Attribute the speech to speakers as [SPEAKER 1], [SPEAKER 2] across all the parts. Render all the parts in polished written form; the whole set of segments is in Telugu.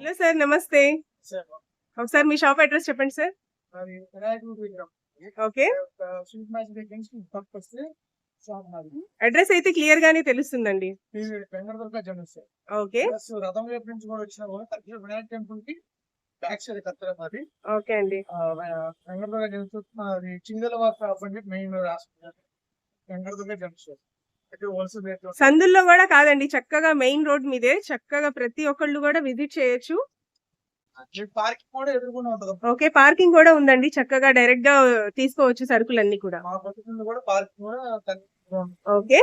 [SPEAKER 1] హలో సార్, నమస్తే. ఒకసారి మీ షాప్ అడ్రస్ చెప్పండి సార్. ఓకే, అడ్రస్ అయితే క్లియర్ గానే తెలుస్తుందండి. ఓకే
[SPEAKER 2] రథం వైపు నుంచి కూడా వచ్చినా కూడా వినాయక టెంపుల్ కి బ్యాక్ సైడ్ కత్తెర మాది.
[SPEAKER 1] ఓకే అండి.
[SPEAKER 2] వెంకటదుర్గ జంక్షన్ అది చిందల వార్త అపాయింట్మెంట్ మెయిన్ రాసుకున్నారు. వెంకటదుర్గ జంక్షన్
[SPEAKER 1] సందుల్లో కూడా కాదండి, చక్కగా మెయిన్ రోడ్ మీదే చక్కగా ప్రతి ఒక్కళ్ళు కూడా విజిట్ చేయొచ్చు.
[SPEAKER 2] పార్కింగ్ కూడా ఎదుర్కొనే ఉంటుంది.
[SPEAKER 1] ఓకే, పార్కింగ్ కూడా ఉందండి, చక్కగా డైరెక్ట్ గా తీసుకోవచ్చు సరుకులన్నీ కూడా.
[SPEAKER 2] మా పద్ధతిలో కూడా పార్కింగ్ కూడా
[SPEAKER 1] ఓకే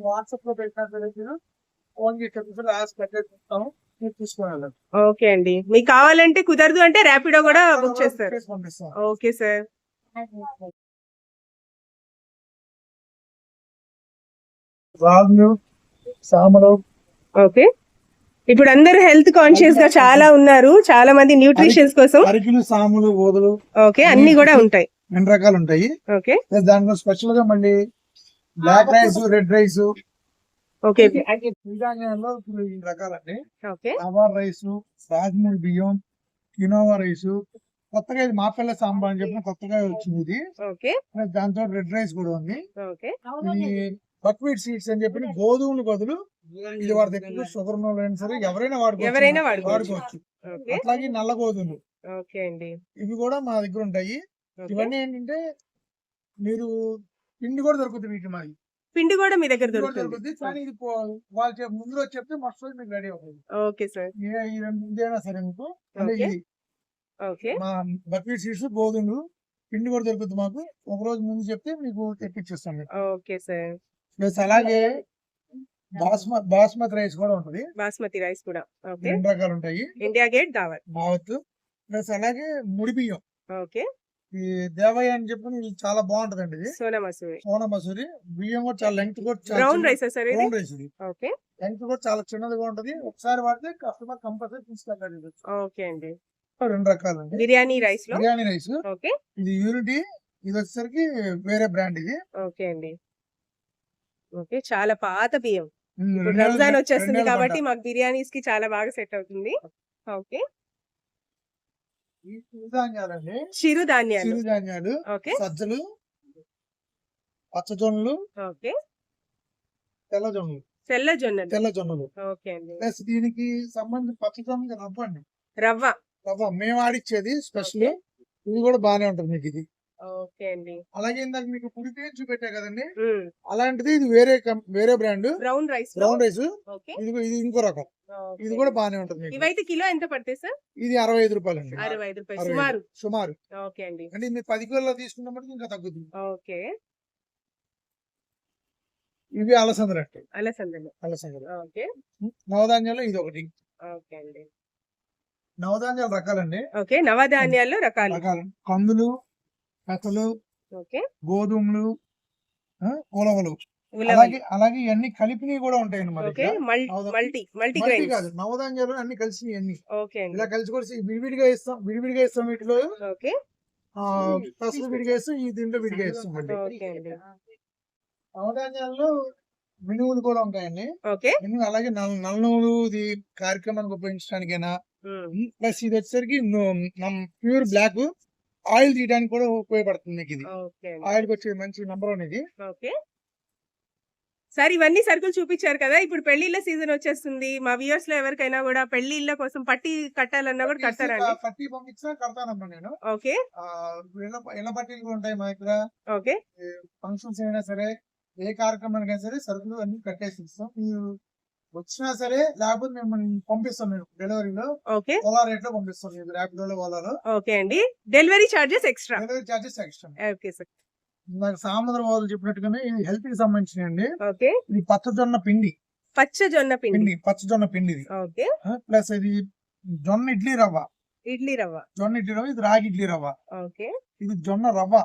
[SPEAKER 2] వాట్సాప్ లో పెట్టిన ఫోన్ చేసి పెట్టేస్తాము, మీరు తీసుకుని వెళ్ళండి.
[SPEAKER 1] ఓకే అండి, మీకు కావాలంటే కుదరదు అంటే ర్యాపిడో కూడా బుక్ చేస్తారు.
[SPEAKER 2] పంపిస్తాం.
[SPEAKER 1] Okay sir.
[SPEAKER 2] రాగులు, సామలు.
[SPEAKER 1] ఓకే, ఇప్పుడు అందరూ హెల్త్ కాన్షియస్ గా చాలా ఉన్నారు, చాలా మంది న్యూట్రిషన్స్ కోసం.
[SPEAKER 2] అరికెలు, సాములు, ఓదులు
[SPEAKER 1] ఓకే, అన్ని కూడా ఉంటాయి.
[SPEAKER 2] 2 రకాలు ఉంటాయి.
[SPEAKER 1] ఓకే,
[SPEAKER 2] దాంట్లో స్పెషల్ గా మళ్ళీ black rice, red rice.
[SPEAKER 1] Okay,
[SPEAKER 2] సిరిధాన్యాల్లో 2 రకాలండి.
[SPEAKER 1] ఓకే,
[SPEAKER 2] సాంబార్ రైస్, రాజ్మూల్ బియ్యం, కినోవా రైస్. కొత్తగా ఇది మాపల్ల సాంబార్ అని చెప్పిన కొత్తగా వచ్చింది ఇది.
[SPEAKER 1] ఓకే,
[SPEAKER 2] దాంతో రెడ్ రైస్ కూడా ఉంది.
[SPEAKER 1] ఓకే,
[SPEAKER 2] ఇది బక్వీట్ సీడ్స్ అని చెప్పి గోధుమలు బదులు ఇది వాడతారు. షుగర్ అయినా సరే ఎవరైనా వాడుకోవచ్చు. అట్లాగే నల్ల గోధుమలు.
[SPEAKER 1] ఓకే అండి,
[SPEAKER 2] ఇవి కూడా మా దగ్గర ఉంటాయి. ఇవన్నీ ఏంటంటే మీరు పిండి కూడా దొరుకుతుంది వీటి మాది.
[SPEAKER 1] పిండి కూడా మీ దగ్గర దొరుకుతుంది.
[SPEAKER 2] కానీ ఇది వాళ్ళు ముందు రోజు చెప్తే మస్తు మీకు రెడీ అవుతుంది.
[SPEAKER 1] Okay sir.
[SPEAKER 2] ఇదేనా సరే మీకు అంటే ఇది మా బక్వీట్ సీడ్స్, గోధుమలు, పిండి కూడా దొరుకుతుంది మాకు. ఒక రోజు ముందు చెప్తే మీకు తెప్పించేస్తాం.
[SPEAKER 1] Okay sir.
[SPEAKER 2] ప్లస్ అలాగే బాస్మతి రైస్ కూడా ఉంటుంది.
[SPEAKER 1] బాస్మతి రైస్ కూడా
[SPEAKER 2] 2 రకాలు ఉంటాయి.
[SPEAKER 1] ఇండియా గేట్ దావత్.
[SPEAKER 2] ప్లస్ అలాగే ముడి బియ్యం.
[SPEAKER 1] ఓకే,
[SPEAKER 2] ఈ దేవయ్య అని చెప్పి ఇది చాలా బాగుంటదండి. ఇది
[SPEAKER 1] సోనా మసూరి
[SPEAKER 2] బియ్యం కూడా చాలా లెంగ్త్ కూడా
[SPEAKER 1] brown rice sir.
[SPEAKER 2] Brown rice ఇది.
[SPEAKER 1] ఓకే,
[SPEAKER 2] లెంగ్త్ కూడా చాలా చిన్నదిగా ఉంటది. ఒకసారి వాడితే కస్టమర్ కంపల్సరీ తీసుకెళ్ళాలి.
[SPEAKER 1] ఓకే అండి.
[SPEAKER 2] 2 రకాలు అండి.
[SPEAKER 1] బిర్యానీ రైస్. ఓకే,
[SPEAKER 2] ఇది యూనిటీ. ఇది వచ్చేసరికి వేరే బ్రాండ్ ఇది.
[SPEAKER 1] ఓకే అండి. ఓకే, చాలా పాత బియ్యం. ఇప్పుడు రంజాన్ వచ్చేస్తుంది కాబట్టి మాకు బిర్యానీస్ కి చాలా బాగా సెట్ అవుతుంది. ఓకే, చిరుధాన్యాలు. ఓకే,
[SPEAKER 2] సజ్జలు, పచ్చజొన్నలు,
[SPEAKER 1] ఓకే,
[SPEAKER 2] తెల్లజొన్నలు.
[SPEAKER 1] ఓకే అండి.
[SPEAKER 2] ప్లస్ దీనికి సంబంధించి పచ్చజొన్న రవ్వ అండి.
[SPEAKER 1] రవ్వ
[SPEAKER 2] మేము ఆడిచ్చేది స్పెషల్. ఇది కూడా బానే ఉంటుంది మీకు ఇది.
[SPEAKER 1] ఓకే అండి.
[SPEAKER 2] అలాగే ఇందాక మీకు పుడి పేరు చూపెట్టా కదండి, అలాంటిది ఇది వేరే బ్రాండ్ బ్రౌన్ రైస్. ఇది ఇంకో రకం. ఇది కూడా బానే ఉంటుంది.
[SPEAKER 1] ఇవైతే కిలో ఎంత పడతాయి సార్?
[SPEAKER 2] ఇది 65 రూపాయలు అండి.
[SPEAKER 1] 65 రూపాయలు
[SPEAKER 2] సుమారు.
[SPEAKER 1] ఓకే అండి.
[SPEAKER 2] అంటే మీరు 10 కిలోలో తీసుకున్నప్పటికీ ఇంకా తగ్గుతుంది.
[SPEAKER 1] ఓకే,
[SPEAKER 2] ఇవి అలసందలు.
[SPEAKER 1] ఓకే,
[SPEAKER 2] నవధాన్యాలు ఇది ఒకటి.
[SPEAKER 1] ఓకే అండి.
[SPEAKER 2] నవధాన్యాల రకాలండి.
[SPEAKER 1] ఓకే, నవధాన్యాల్లో రకాలు.
[SPEAKER 2] కందులు, పెసలు,
[SPEAKER 1] ఓకే,
[SPEAKER 2] గోధుమలు, ఉలవలు. అలాగే ఇవన్నీ కలిపినవి కూడా ఉంటాయండి మరి.
[SPEAKER 1] మల్టీ
[SPEAKER 2] కాదు, నవధాన్యాలు అన్ని కలిసి ఇలా కలిసి విడివిడిగా ఇస్తాం వీటిలో. పెసలు విడిగా ఇస్తాం, ఈ దీంట్లో విడిగా ఇస్తాం. నవధాన్యాల్లో మినువులు కూడా ఉంటాయండి. అలాగే నల్ల నువ్వులు ఇది కార్యక్రమానికి ఉపయోగించడానికైనా. ప్లస్ ఇది వచ్చేసరికి ప్యూర్ బ్లాక్ ఆయిల్ తీయడానికి కూడా ఉపయోగపడుతుంది. మీకు ఇది ఆయిల్ వచ్చే మంచి నంబర్ అనేది.
[SPEAKER 1] సార్, ఇవన్నీ సరుకులు చూపించారు కదా, ఇప్పుడు పెళ్లిళ్ళ సీజన్ వచ్చేస్తుంది. మా వ్యూయర్స్ లో ఎవరికైనా కూడా పెళ్లిళ్ళ కోసం పట్టి కట్టాలన్నా కూడా కట్టారండి?
[SPEAKER 2] పట్టి పంపించినా కడతానమ్మా నేను.
[SPEAKER 1] ఓకే,
[SPEAKER 2] ఇళ్ళ పట్టీలు కూడా ఉంటాయి మా దగ్గర.
[SPEAKER 1] ఓకే,
[SPEAKER 2] ఫంక్షన్స్ అయినా సరే, ఏ కార్యక్రమానికైనా సరే సరుకులు అన్ని కట్టేసి ఇస్తాం. మీరు వచ్చినా సరే, లేకపోతే మేము పంపిస్తాం. మేము డెలివరీలో ఓలా రేట్ లో పంపిస్తాం. ర్యాపిడోలో, ఓలాలో.
[SPEAKER 1] ఓకే అండి. Delivery charges extra. Okay sir.
[SPEAKER 2] నాకు సాముద్ర వాళ్ళు చెప్పినట్టుగానే ఇది హెల్త్ కి సంబంధించిన అండి. ఇది పచ్చజొన్న పిండి.
[SPEAKER 1] పచ్చజొన్న
[SPEAKER 2] పిండి ఇది. ప్లస్ ఇది జొన్న ఇడ్లీ రవ్వ. ఇది రాగి ఇడ్లీ రవ్వ. ఇది జొన్న రవ్వ.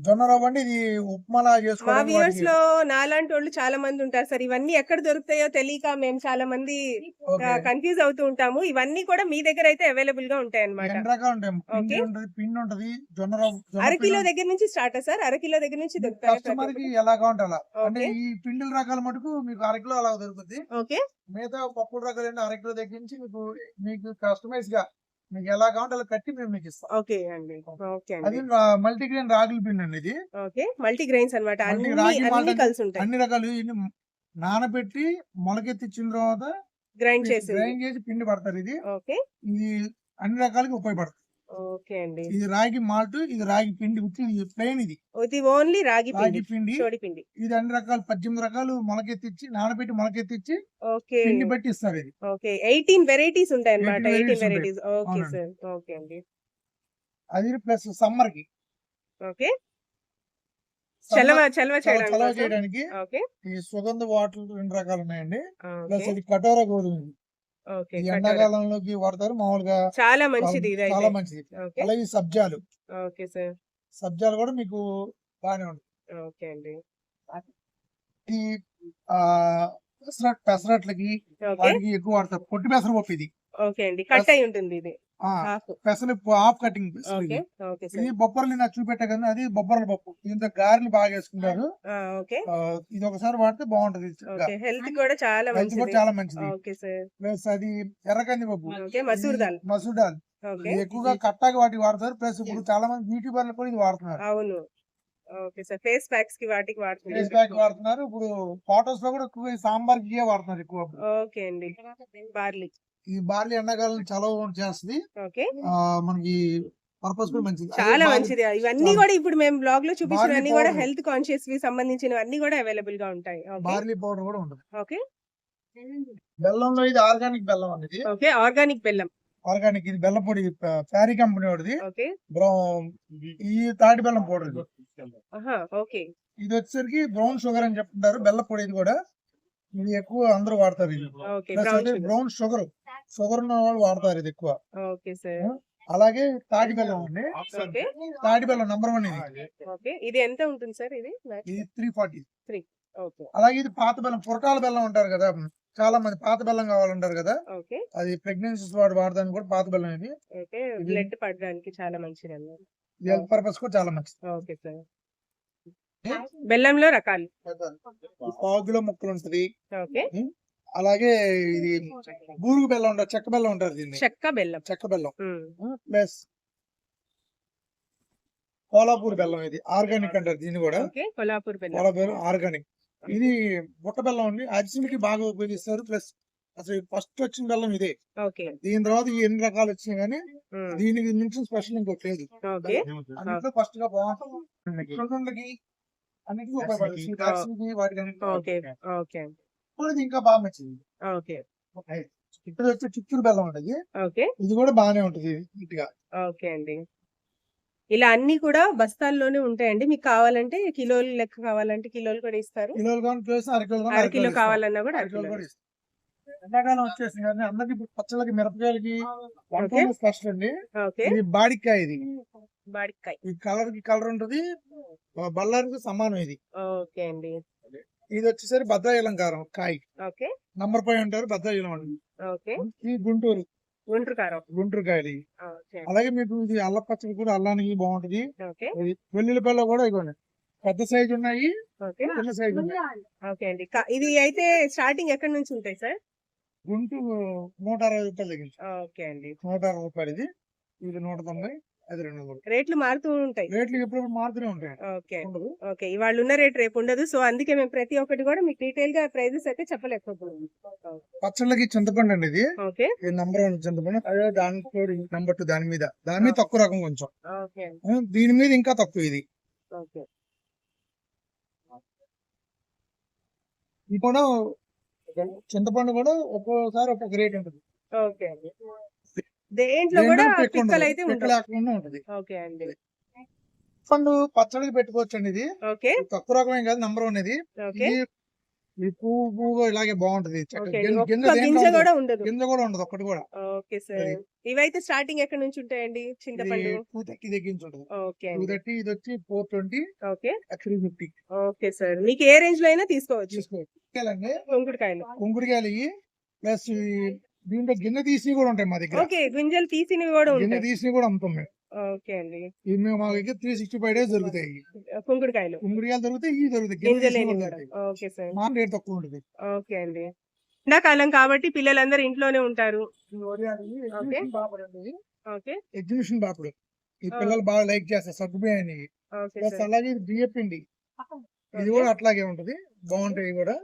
[SPEAKER 2] జొన్న రవ్వ అంటే ఇది ఉప్మాలా
[SPEAKER 1] మా
[SPEAKER 2] చేసుకోవడానికి
[SPEAKER 1] వ్యూవర్స్
[SPEAKER 2] వాటికి.
[SPEAKER 1] లో నాలాంటి వాళ్ళు చాలా మంది ఉంటారు సార్. ఇవన్నీ ఎక్కడ దొరుకుతాయో తెలియక మేము చాలా మంది
[SPEAKER 2] ఓకే.
[SPEAKER 1] కన్ఫ్యూజ్ అవుతూ ఉంటాము. ఇవన్నీ కూడా మీ దగ్గర అయితే అవైలబుల్ గా ఉంటాయి అన్నమాట.
[SPEAKER 2] ఎన్ని రకాలు ఉంటాయి, పిండి
[SPEAKER 1] ఓకే.
[SPEAKER 2] ఉంటది, పిండి ఉంటది, జొన్న రవ్వ, జొన్న
[SPEAKER 1] అరకిలో
[SPEAKER 2] పిండి.
[SPEAKER 1] దగ్గర నుంచి స్టార్ట్ సార్? అరకిలో దగ్గర నుంచి దొరుకుతాయి
[SPEAKER 2] కస్టమర్ కి ఎలా కావాలంటే అలా. అంటే
[SPEAKER 1] ఓకే.
[SPEAKER 2] ఈ పిండిల రకాల మటుకు మీకు అరకిలో అలా దొరుకుతుంది.
[SPEAKER 1] ఓకే.
[SPEAKER 2] మిగతా పప్పుల రకాలు ఏంటి అరకిలో దగ్గర నుంచి మీకు కస్టమైజ్ గా మీకు ఎలా కావాలంటే అలా కట్టి మేము మీకు ఇస్తాం.
[SPEAKER 1] ఓకే అండి. ఓకే
[SPEAKER 2] అది
[SPEAKER 1] అండి.
[SPEAKER 2] మల్టీగ్రెయిన్ రాగుల పిండి అండి ఇది.
[SPEAKER 1] ఓకే. మల్టీ గ్రెయిన్స్ అన్నమాట.
[SPEAKER 2] మల్టీ
[SPEAKER 1] అన్ని
[SPEAKER 2] రాగి మాల్ట్
[SPEAKER 1] అన్ని
[SPEAKER 2] అంటే
[SPEAKER 1] కలిసి ఉంటాయి.
[SPEAKER 2] అన్ని రకాలు ఇన్ని నానబెట్టి మొలకెత్తిచ్చిన తర్వాత
[SPEAKER 1] గ్రైండ్ చేసి.
[SPEAKER 2] గ్రైండ్ చేసి పిండి పడతారు. ఇది
[SPEAKER 1] ఓకే.
[SPEAKER 2] ఇది అన్ని రకాలకి ఉపయోగపడుతుంది.
[SPEAKER 1] ఓకే అండి.
[SPEAKER 2] ఇది రాగి మాల్ట్, ఇది రాగి పిండి, ఇది ప్లెయిన్, ఇది
[SPEAKER 1] ఇది ఓన్లీ రాగి
[SPEAKER 2] రాగి
[SPEAKER 1] పిండి,
[SPEAKER 2] పిండి.
[SPEAKER 1] సోడి పిండి.
[SPEAKER 2] ఇది అన్ని రకాలు 18 రకాలు మొలకెత్తిచ్చి నానబెట్టి మొలకెత్తిచ్చి
[SPEAKER 1] ఓకే.
[SPEAKER 2] పిండి బట్టి ఇస్తారు. ఇది
[SPEAKER 1] ఓకే. 18 వెరైటీస్ ఉంటాయి అన్నమాట.
[SPEAKER 2] 18
[SPEAKER 1] 18
[SPEAKER 2] ఉంటాయి.
[SPEAKER 1] వెరైటీస్. ఓకే
[SPEAKER 2] అవునండి.
[SPEAKER 1] సార్. ఓకే అండి.
[SPEAKER 2] అది ప్లస్ సమ్మర్ కి
[SPEAKER 1] ఓకే. చలవ చలవ
[SPEAKER 2] చలవ
[SPEAKER 1] చేయడానికి.
[SPEAKER 2] చేయడానికి
[SPEAKER 1] ఓకే.
[SPEAKER 2] ఈ సుగంధ వాటర్ 2 రకాలు ఉన్నాయండి. Plus
[SPEAKER 1] okay.
[SPEAKER 2] ఇది కటోరా గోధుమ ఇది.
[SPEAKER 1] ఓకే.
[SPEAKER 2] ఈ
[SPEAKER 1] కటోరా.
[SPEAKER 2] ఎండాకాలంలోకి వాడతారు మామూలుగా.
[SPEAKER 1] చాలా మంచిది ఇది
[SPEAKER 2] చాలా
[SPEAKER 1] అయితే.
[SPEAKER 2] మంచిది.
[SPEAKER 1] ఓకే.
[SPEAKER 2] అలాగే ఈ సబ్జాలు,
[SPEAKER 1] ఓకే సార్.
[SPEAKER 2] సబ్జాలు కూడా మీకు బాగానే ఉంటుంది.
[SPEAKER 1] ఓకే అండి.
[SPEAKER 2] ఈ ఆ పెసరట్లకి
[SPEAKER 1] ఓకే.
[SPEAKER 2] వాటికి ఎక్కువ వాడతారు. పొట్టి పెసరపప్పు ఇది.
[SPEAKER 1] ఓకే అండి. కట్ అయి ఉంటుంది ఇది.
[SPEAKER 2] ఆ
[SPEAKER 1] హాఫ్.
[SPEAKER 2] పెసరపప్పు హాఫ్ కటింగ్.
[SPEAKER 1] ఓకే. ఓకే
[SPEAKER 2] ఇది
[SPEAKER 1] సార్.
[SPEAKER 2] బొబ్బర్లు నాకు చూపెట్టా కదా, అది బొబ్బర్ల పప్పు. దీంతో గారెలు బాగా వేసుకుంటారు.
[SPEAKER 1] ఓకే.
[SPEAKER 2] ఇది ఒకసారి వాడితే బాగుంటది.
[SPEAKER 1] ఓకే. హెల్త్ కూడా చాలా
[SPEAKER 2] హెల్త్ కూడా
[SPEAKER 1] మంచిది.
[SPEAKER 2] చాలా మంచిది.
[SPEAKER 1] Okay sir.
[SPEAKER 2] ప్లస్ అది ఎర్రకంది పప్పు.
[SPEAKER 1] ఓకే. మసూర్ దాల్.
[SPEAKER 2] మసూర్ దాల్.
[SPEAKER 1] ఓకే.
[SPEAKER 2] ఇది ఎక్కువగా కట్టాకి వాటికి వాడతారు. ప్లస్ ఇప్పుడు చాలా మంది యూట్యూబర్లు కూడా ఇది వాడుతున్నారు.
[SPEAKER 1] అవును. Okay sir. ఫేస్ ప్యాక్స్ కి వాటికి
[SPEAKER 2] ఫేస్
[SPEAKER 1] వాడుతున్నారు.
[SPEAKER 2] ప్యాక్ వాడుతున్నారు. ఇప్పుడు ఫోటోస్ లో కూడా ఎక్కువ సాంబార్ కి వాడుతున్నారు ఎక్కువ.
[SPEAKER 1] ఓకే అండి. బార్లీ.
[SPEAKER 2] ఈ బార్లీ ఎండాకాలం చలవ చేస్తుంది.
[SPEAKER 1] ఓకే.
[SPEAKER 2] మనకి పర్పస్ కూడా మంచిది. అదే
[SPEAKER 1] చాలా
[SPEAKER 2] బార్లీ-
[SPEAKER 1] మంచిది. ఇవన్నీ కూడా ఇప్పుడు మేము బ్లాగ్ లో చూపించినవన్నీ కూడా
[SPEAKER 2] powder.
[SPEAKER 1] హెల్త్ కాన్షియస్ వి సంబంధించినవన్నీ కూడా అవైలబుల్ గా ఉంటాయి. ఓకే.
[SPEAKER 2] బార్లీ పౌడర్ కూడా ఉంటుంది.
[SPEAKER 1] ఓకే.
[SPEAKER 2] బెల్లంలో ఇది ఆర్గానిక్ బెల్లం అనేది.
[SPEAKER 1] ఓకే. ఆర్గానిక్ బెల్లం.
[SPEAKER 2] ఆర్గానిక్ ఇది బెల్లం పొడి, ప్యారీ కంపెనీ వాడిది.
[SPEAKER 1] ఓకే.
[SPEAKER 2] ఈ తాటి బెల్లం పౌడర్ ఇది.
[SPEAKER 1] ఆహా. ఓకే.
[SPEAKER 2] ఇది వచ్చేసరికి బ్రౌన్ షుగర్ అని చెప్తుంటారు. బెల్ల పొడి ఇది కూడా. ఇది ఎక్కువ అందరూ వాడతారు. ఇది
[SPEAKER 1] okay. Brown sugar.
[SPEAKER 2] Brown sugar ఉన్న వాళ్ళు వాడతారు ఇది ఎక్కువ.
[SPEAKER 1] Okay sir.
[SPEAKER 2] అలాగే తాటి బెల్లం అండి.
[SPEAKER 1] ఓకే.
[SPEAKER 2] తాటి బెల్లం నంబర్ 1 ఇది.
[SPEAKER 1] ఓకే. ఇది ఎంత ఉంటుంది సార్ ఇది?
[SPEAKER 2] ఇది 340.
[SPEAKER 1] 3. ఓకే.
[SPEAKER 2] అలాగే ఇది పాత బెల్లం, పురటాల బెల్లం అంటారు కదా, చాలా మంది పాత బెల్లం కావాలంటారు కదా,
[SPEAKER 1] ఓకే.
[SPEAKER 2] అది ప్రెగ్నెన్సీస్ వాడడానికి కూడా పాత బెల్లం ఇది.
[SPEAKER 1] ఓకే. బ్లడ్ పడడానికి చాలా మంచిది అన్నమాట.
[SPEAKER 2] ఇది హెల్త్ పర్పస్ కూడా చాలా మంచిది.
[SPEAKER 1] Okay sir. బెల్లంలో రకాలు.
[SPEAKER 2] పావు కిలో ముక్కలు ఉంటది.
[SPEAKER 1] ఓకే.
[SPEAKER 2] అలాగే ఇది బూరుగు బెల్లం ఉంటుంది, చెక్క బెల్లం ఉంటుంది. దీన్ని
[SPEAKER 1] చెక్క బెల్లం.
[SPEAKER 2] చెక్క బెల్లం ప్లస్ కోలాపూర్ బెల్లం. ఇది ఆర్గానిక్ అంటారు దీన్ని కూడా.
[SPEAKER 1] ఓకే. కొల్లాపూర్ బెల్లం.
[SPEAKER 2] కోలాపూర్ ఆర్గానిక్. ఇది బుట్ట బెల్లం అండి. అరిసెలకి బాగా ఉపయోగిస్తారు. ప్లస్ అసలు ఫస్ట్ వచ్చిన బెల్లం ఇదే.
[SPEAKER 1] ఓకే.
[SPEAKER 2] దీని తర్వాత ఈ ఎన్ని రకాలు వచ్చినాయి కానీ దీనికి మించిన స్పెషల్ ఇంకోటి లేదు.
[SPEAKER 1] ఓకే.
[SPEAKER 2] అన్నిట్లో ఫస్ట్ గా బాగుంటుంది. సున్నుండకి అన్నిటికీ ఉపయోగపడుతుంది. స్వీట్ అరిసెలకి వాటికి
[SPEAKER 1] ఓకే. ఓకే.
[SPEAKER 2] ఇప్పుడు ఇది ఇంకా బాగా మంచిది.
[SPEAKER 1] ఓకే.
[SPEAKER 2] ఇప్పుడు వచ్చి చిత్తూరు బెల్లం ఉంటుంది.
[SPEAKER 1] ఓకే.
[SPEAKER 2] ఇది కూడా బాగానే ఉంటుంది నీట్ గా.
[SPEAKER 1] ఓకే అండి. ఇలా అన్ని కూడా బస్తాల్లోనే ఉంటాయండి. మీకు కావాలంటే కిలోలు లెక్క కావాలంటే కిలోలు కూడా ఇస్తారు.
[SPEAKER 2] కిలోలు కానీ ప్లేస్ అరకిలో
[SPEAKER 1] అరకిలో కావాలన్నా కూడా
[SPEAKER 2] అరకిలో
[SPEAKER 1] అరకిలో.
[SPEAKER 2] కూడా ఇస్తారు. ఎండాకాలం వచ్చేసింది కానీ అందరికి ఇప్పుడు పచ్చళ్ళకి, మిరపకాయలకి
[SPEAKER 1] ఓకే.
[SPEAKER 2] స్పెషల్ అండి.
[SPEAKER 1] ఓకే.
[SPEAKER 2] ఇది బాడికాయ. ఇది
[SPEAKER 1] బాడికాయ.
[SPEAKER 2] ఈ కలర్ కి కలర్ ఉంటది, బల్లారికి సమానం. ఇది
[SPEAKER 1] ఓకే అండి.
[SPEAKER 2] ఇది వచ్చేసరి భద్రాచలం కారం కాయ.
[SPEAKER 1] ఓకే.
[SPEAKER 2] నంబర్ 5 అంటారు భద్రాచలం అండి.
[SPEAKER 1] ఓకే.
[SPEAKER 2] ఈ గుంటూరు
[SPEAKER 1] గుంటూరు కారం.
[SPEAKER 2] గుంటూరు కాయలు.
[SPEAKER 1] ఓకే.
[SPEAKER 2] అలాగే మీకు ఇది అల్ల పచ్చడి కూడా అల్లానికి బాగుంటది.
[SPEAKER 1] ఓకే.
[SPEAKER 2] వెల్లుల్లిపాయలు కూడా ఇవ్వండి, పెద్ద సైజు ఉన్నాయి,
[SPEAKER 1] ఓకే.
[SPEAKER 2] చిన్న సైజు ఉన్నాయి.
[SPEAKER 1] ఓకే అండి. ఇది అయితే స్టార్టింగ్ ఎక్కడి నుంచి ఉంటాయి సార్?
[SPEAKER 2] గుంటూరు 160 రూపాయలు తగ్గించి.
[SPEAKER 1] ఓకే అండి.
[SPEAKER 2] 160 రూపాయలు ఇది. ఇది 190, అది 200.
[SPEAKER 1] రేట్లు మారుతూ ఉంటాయి.
[SPEAKER 2] రేట్లు ఎప్పుడు మారుతూనే ఉంటాయి.
[SPEAKER 1] ఓకే.
[SPEAKER 2] ఉండదు.
[SPEAKER 1] ఓకే. ఇవాళ ఉన్న రేట్ రేపు ఉండదు. సో అందుకే మేము ప్రతి ఒక్కటి కూడా మీకు డీటెయిల్ గా ప్రైజెస్ అయితే చెప్పలేకపోతున్నాం.
[SPEAKER 2] పచ్చళ్ళకి చింతపండు అండి ఇది.
[SPEAKER 1] ఓకే.
[SPEAKER 2] ఇది నంబర్ 1 చింతపండు. అదే దాంట్లో నంబర్ 2 దాని మీద తక్కువ రకం కొంచెం.
[SPEAKER 1] ఓకే.
[SPEAKER 2] దీని మీద ఇంకా తక్కువ ఇది.
[SPEAKER 1] ఓకే.
[SPEAKER 2] ఇది కూడా చింతపండు కూడా ఒక్కోసారి ఒక్కొక్క రేట్ ఉంటుంది.
[SPEAKER 1] ఓకే అండి. దేంట్లో కూడా పిక్కలు అయితే ఉంటాయి.
[SPEAKER 2] లేకుండా ఉంటుంది.
[SPEAKER 1] ఓకే అండి.
[SPEAKER 2] పండు పచ్చడికి పెట్టుకోవచ్చు అండి. ఇది
[SPEAKER 1] ఓకే.
[SPEAKER 2] తక్కువ రకమే కాదు, నంబర్ 1 ఇది.
[SPEAKER 1] ఓకే.
[SPEAKER 2] ఇది ఈ పువ్వు ఇలాగే బాగుంటది
[SPEAKER 1] ఓకే
[SPEAKER 2] చక్కగా
[SPEAKER 1] అండి.
[SPEAKER 2] గింజ
[SPEAKER 1] ఒక్క
[SPEAKER 2] దేంట్లో
[SPEAKER 1] గింజ
[SPEAKER 2] ఉండదు.
[SPEAKER 1] కూడా ఉండదు.
[SPEAKER 2] గింజ కూడా ఉండదు ఒక్కటి కూడా.
[SPEAKER 1] Okay sir.
[SPEAKER 2] అది
[SPEAKER 1] ఇవైతే స్టార్టింగ్ ఎక్కడి నుంచి ఉంటాయండి
[SPEAKER 2] ఇది
[SPEAKER 1] చింతపండు?
[SPEAKER 2] 230 దగ్గర నుంచి ఉంటుంది.
[SPEAKER 1] ఓకే అండి.
[SPEAKER 2] 230 ఇది వచ్చి 420
[SPEAKER 1] ఓకే.
[SPEAKER 2] 350
[SPEAKER 1] okay sir. మీకు ఏ రేంజ్ లో అయినా తీసుకోవచ్చు
[SPEAKER 2] తీసుకోవచ్చు. కుంకుడుకాయలండి,
[SPEAKER 1] కుంకుడుకాయలు.
[SPEAKER 2] కుంకుడుకాయలు ఇవి ప్లస్ దీంట్లో గిన్నె తీసి కూడా ఉంటాయి మా దగ్గర.
[SPEAKER 1] ఓకే, గింజలు తీసినవి కూడా
[SPEAKER 2] గిన్నె
[SPEAKER 1] ఉంటాయి.
[SPEAKER 2] తీసి కూడా అమ్ముతాం మేము.
[SPEAKER 1] ఓకే అండి.
[SPEAKER 2] ఇవి మేము మా దగ్గర 365 డేస్ దొరుకుతాయి.
[SPEAKER 1] కుంకుడుకాయలు
[SPEAKER 2] కుంకుడుకాయలు దొరుకుతాయి, ఇవి దొరుకుతాయి. గిన్నె
[SPEAKER 1] గింజలు
[SPEAKER 2] తీసి కూడా
[SPEAKER 1] లేనివి కూడా.
[SPEAKER 2] దొరుకుతాయి.
[SPEAKER 1] Okay sir.
[SPEAKER 2] మా రేట్ తక్కువ ఉంటుంది.
[SPEAKER 1] ఓకే అండి. ఎండాకాలం కాబట్టి పిల్లలందరూ ఇంట్లోనే ఉంటారు.
[SPEAKER 2] ఈ వడియాలు ఇవి ఎగ్జిబిషన్ పాపడ్ అండి.
[SPEAKER 1] ఓకే.
[SPEAKER 2] ఎగ్జిబిషన్ పాపడు ఈ
[SPEAKER 1] ఆ.
[SPEAKER 2] పిల్లలు బాగా లైక్ చేస్తారు, సగ్గుబియ్యాన్ని.
[SPEAKER 1] Okay
[SPEAKER 2] plus
[SPEAKER 1] sir.
[SPEAKER 2] అలాగే ఇది బియ్య పిండి, ఇది
[SPEAKER 1] ఓకే.
[SPEAKER 2] కూడా అట్లాగే ఉంటది, బాగుంటాయి ఇవి కూడా.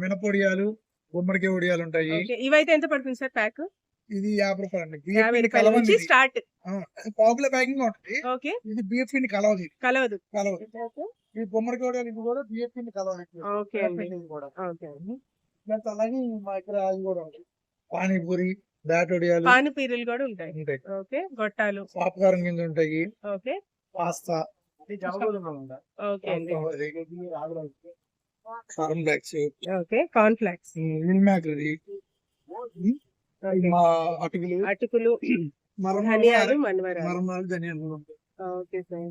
[SPEAKER 2] మినపొడియాలు, గుమ్మడికాయ వడియాలు ఉంటాయి.
[SPEAKER 1] ఓకే. ఇవైతే ఎంత పడుతుంది సార్ ప్యాక్?
[SPEAKER 2] ఇది 50 రూపాయలు అండి. బియ్య
[SPEAKER 1] 50
[SPEAKER 2] పిండి
[SPEAKER 1] రూపాయల
[SPEAKER 2] కలవండి
[SPEAKER 1] నుంచి
[SPEAKER 2] ఇది.
[SPEAKER 1] స్టార్ట్.
[SPEAKER 2] పావుకిలో ప్యాకింగ్ ఉంటుంది.
[SPEAKER 1] ఓకే.
[SPEAKER 2] ఇది బియ్య పిండి కలవది.
[SPEAKER 1] కలవదు.
[SPEAKER 2] కలవదు. ఈ గుమ్మడికాయ వడియాలు ఇది కూడా బియ్య పిండి కలవదు.
[SPEAKER 1] ఓకే అండి.
[SPEAKER 2] ఇది కూడా.
[SPEAKER 1] ఓకే అండి.
[SPEAKER 2] ప్లస్ అలాగే మా దగ్గర అది కూడా ఉంటుంది. పానీపూరి, బ్యాట్ వడియాలు
[SPEAKER 1] పానిపూరీలు కూడా ఉంటాయి.
[SPEAKER 2] ఉంటాయి.
[SPEAKER 1] ఓకే. గొట్టాలు.
[SPEAKER 2] పాపకారం గింజ ఉంటాయి.
[SPEAKER 1] ఓకే.
[SPEAKER 2] పాస్తా,
[SPEAKER 1] ఓకే అండి.
[SPEAKER 2] కారం blocks,
[SPEAKER 1] okay. Corn flax.
[SPEAKER 2] Meal maker,
[SPEAKER 1] okay.
[SPEAKER 2] మా అటుకులు,
[SPEAKER 1] అటుకులు,
[SPEAKER 2] మరమరాలు,
[SPEAKER 1] ధనియాలు, మన్వరాలు.
[SPEAKER 2] మరమరాలు, ధనియాలు ఉంటాయి.
[SPEAKER 1] Okay sir.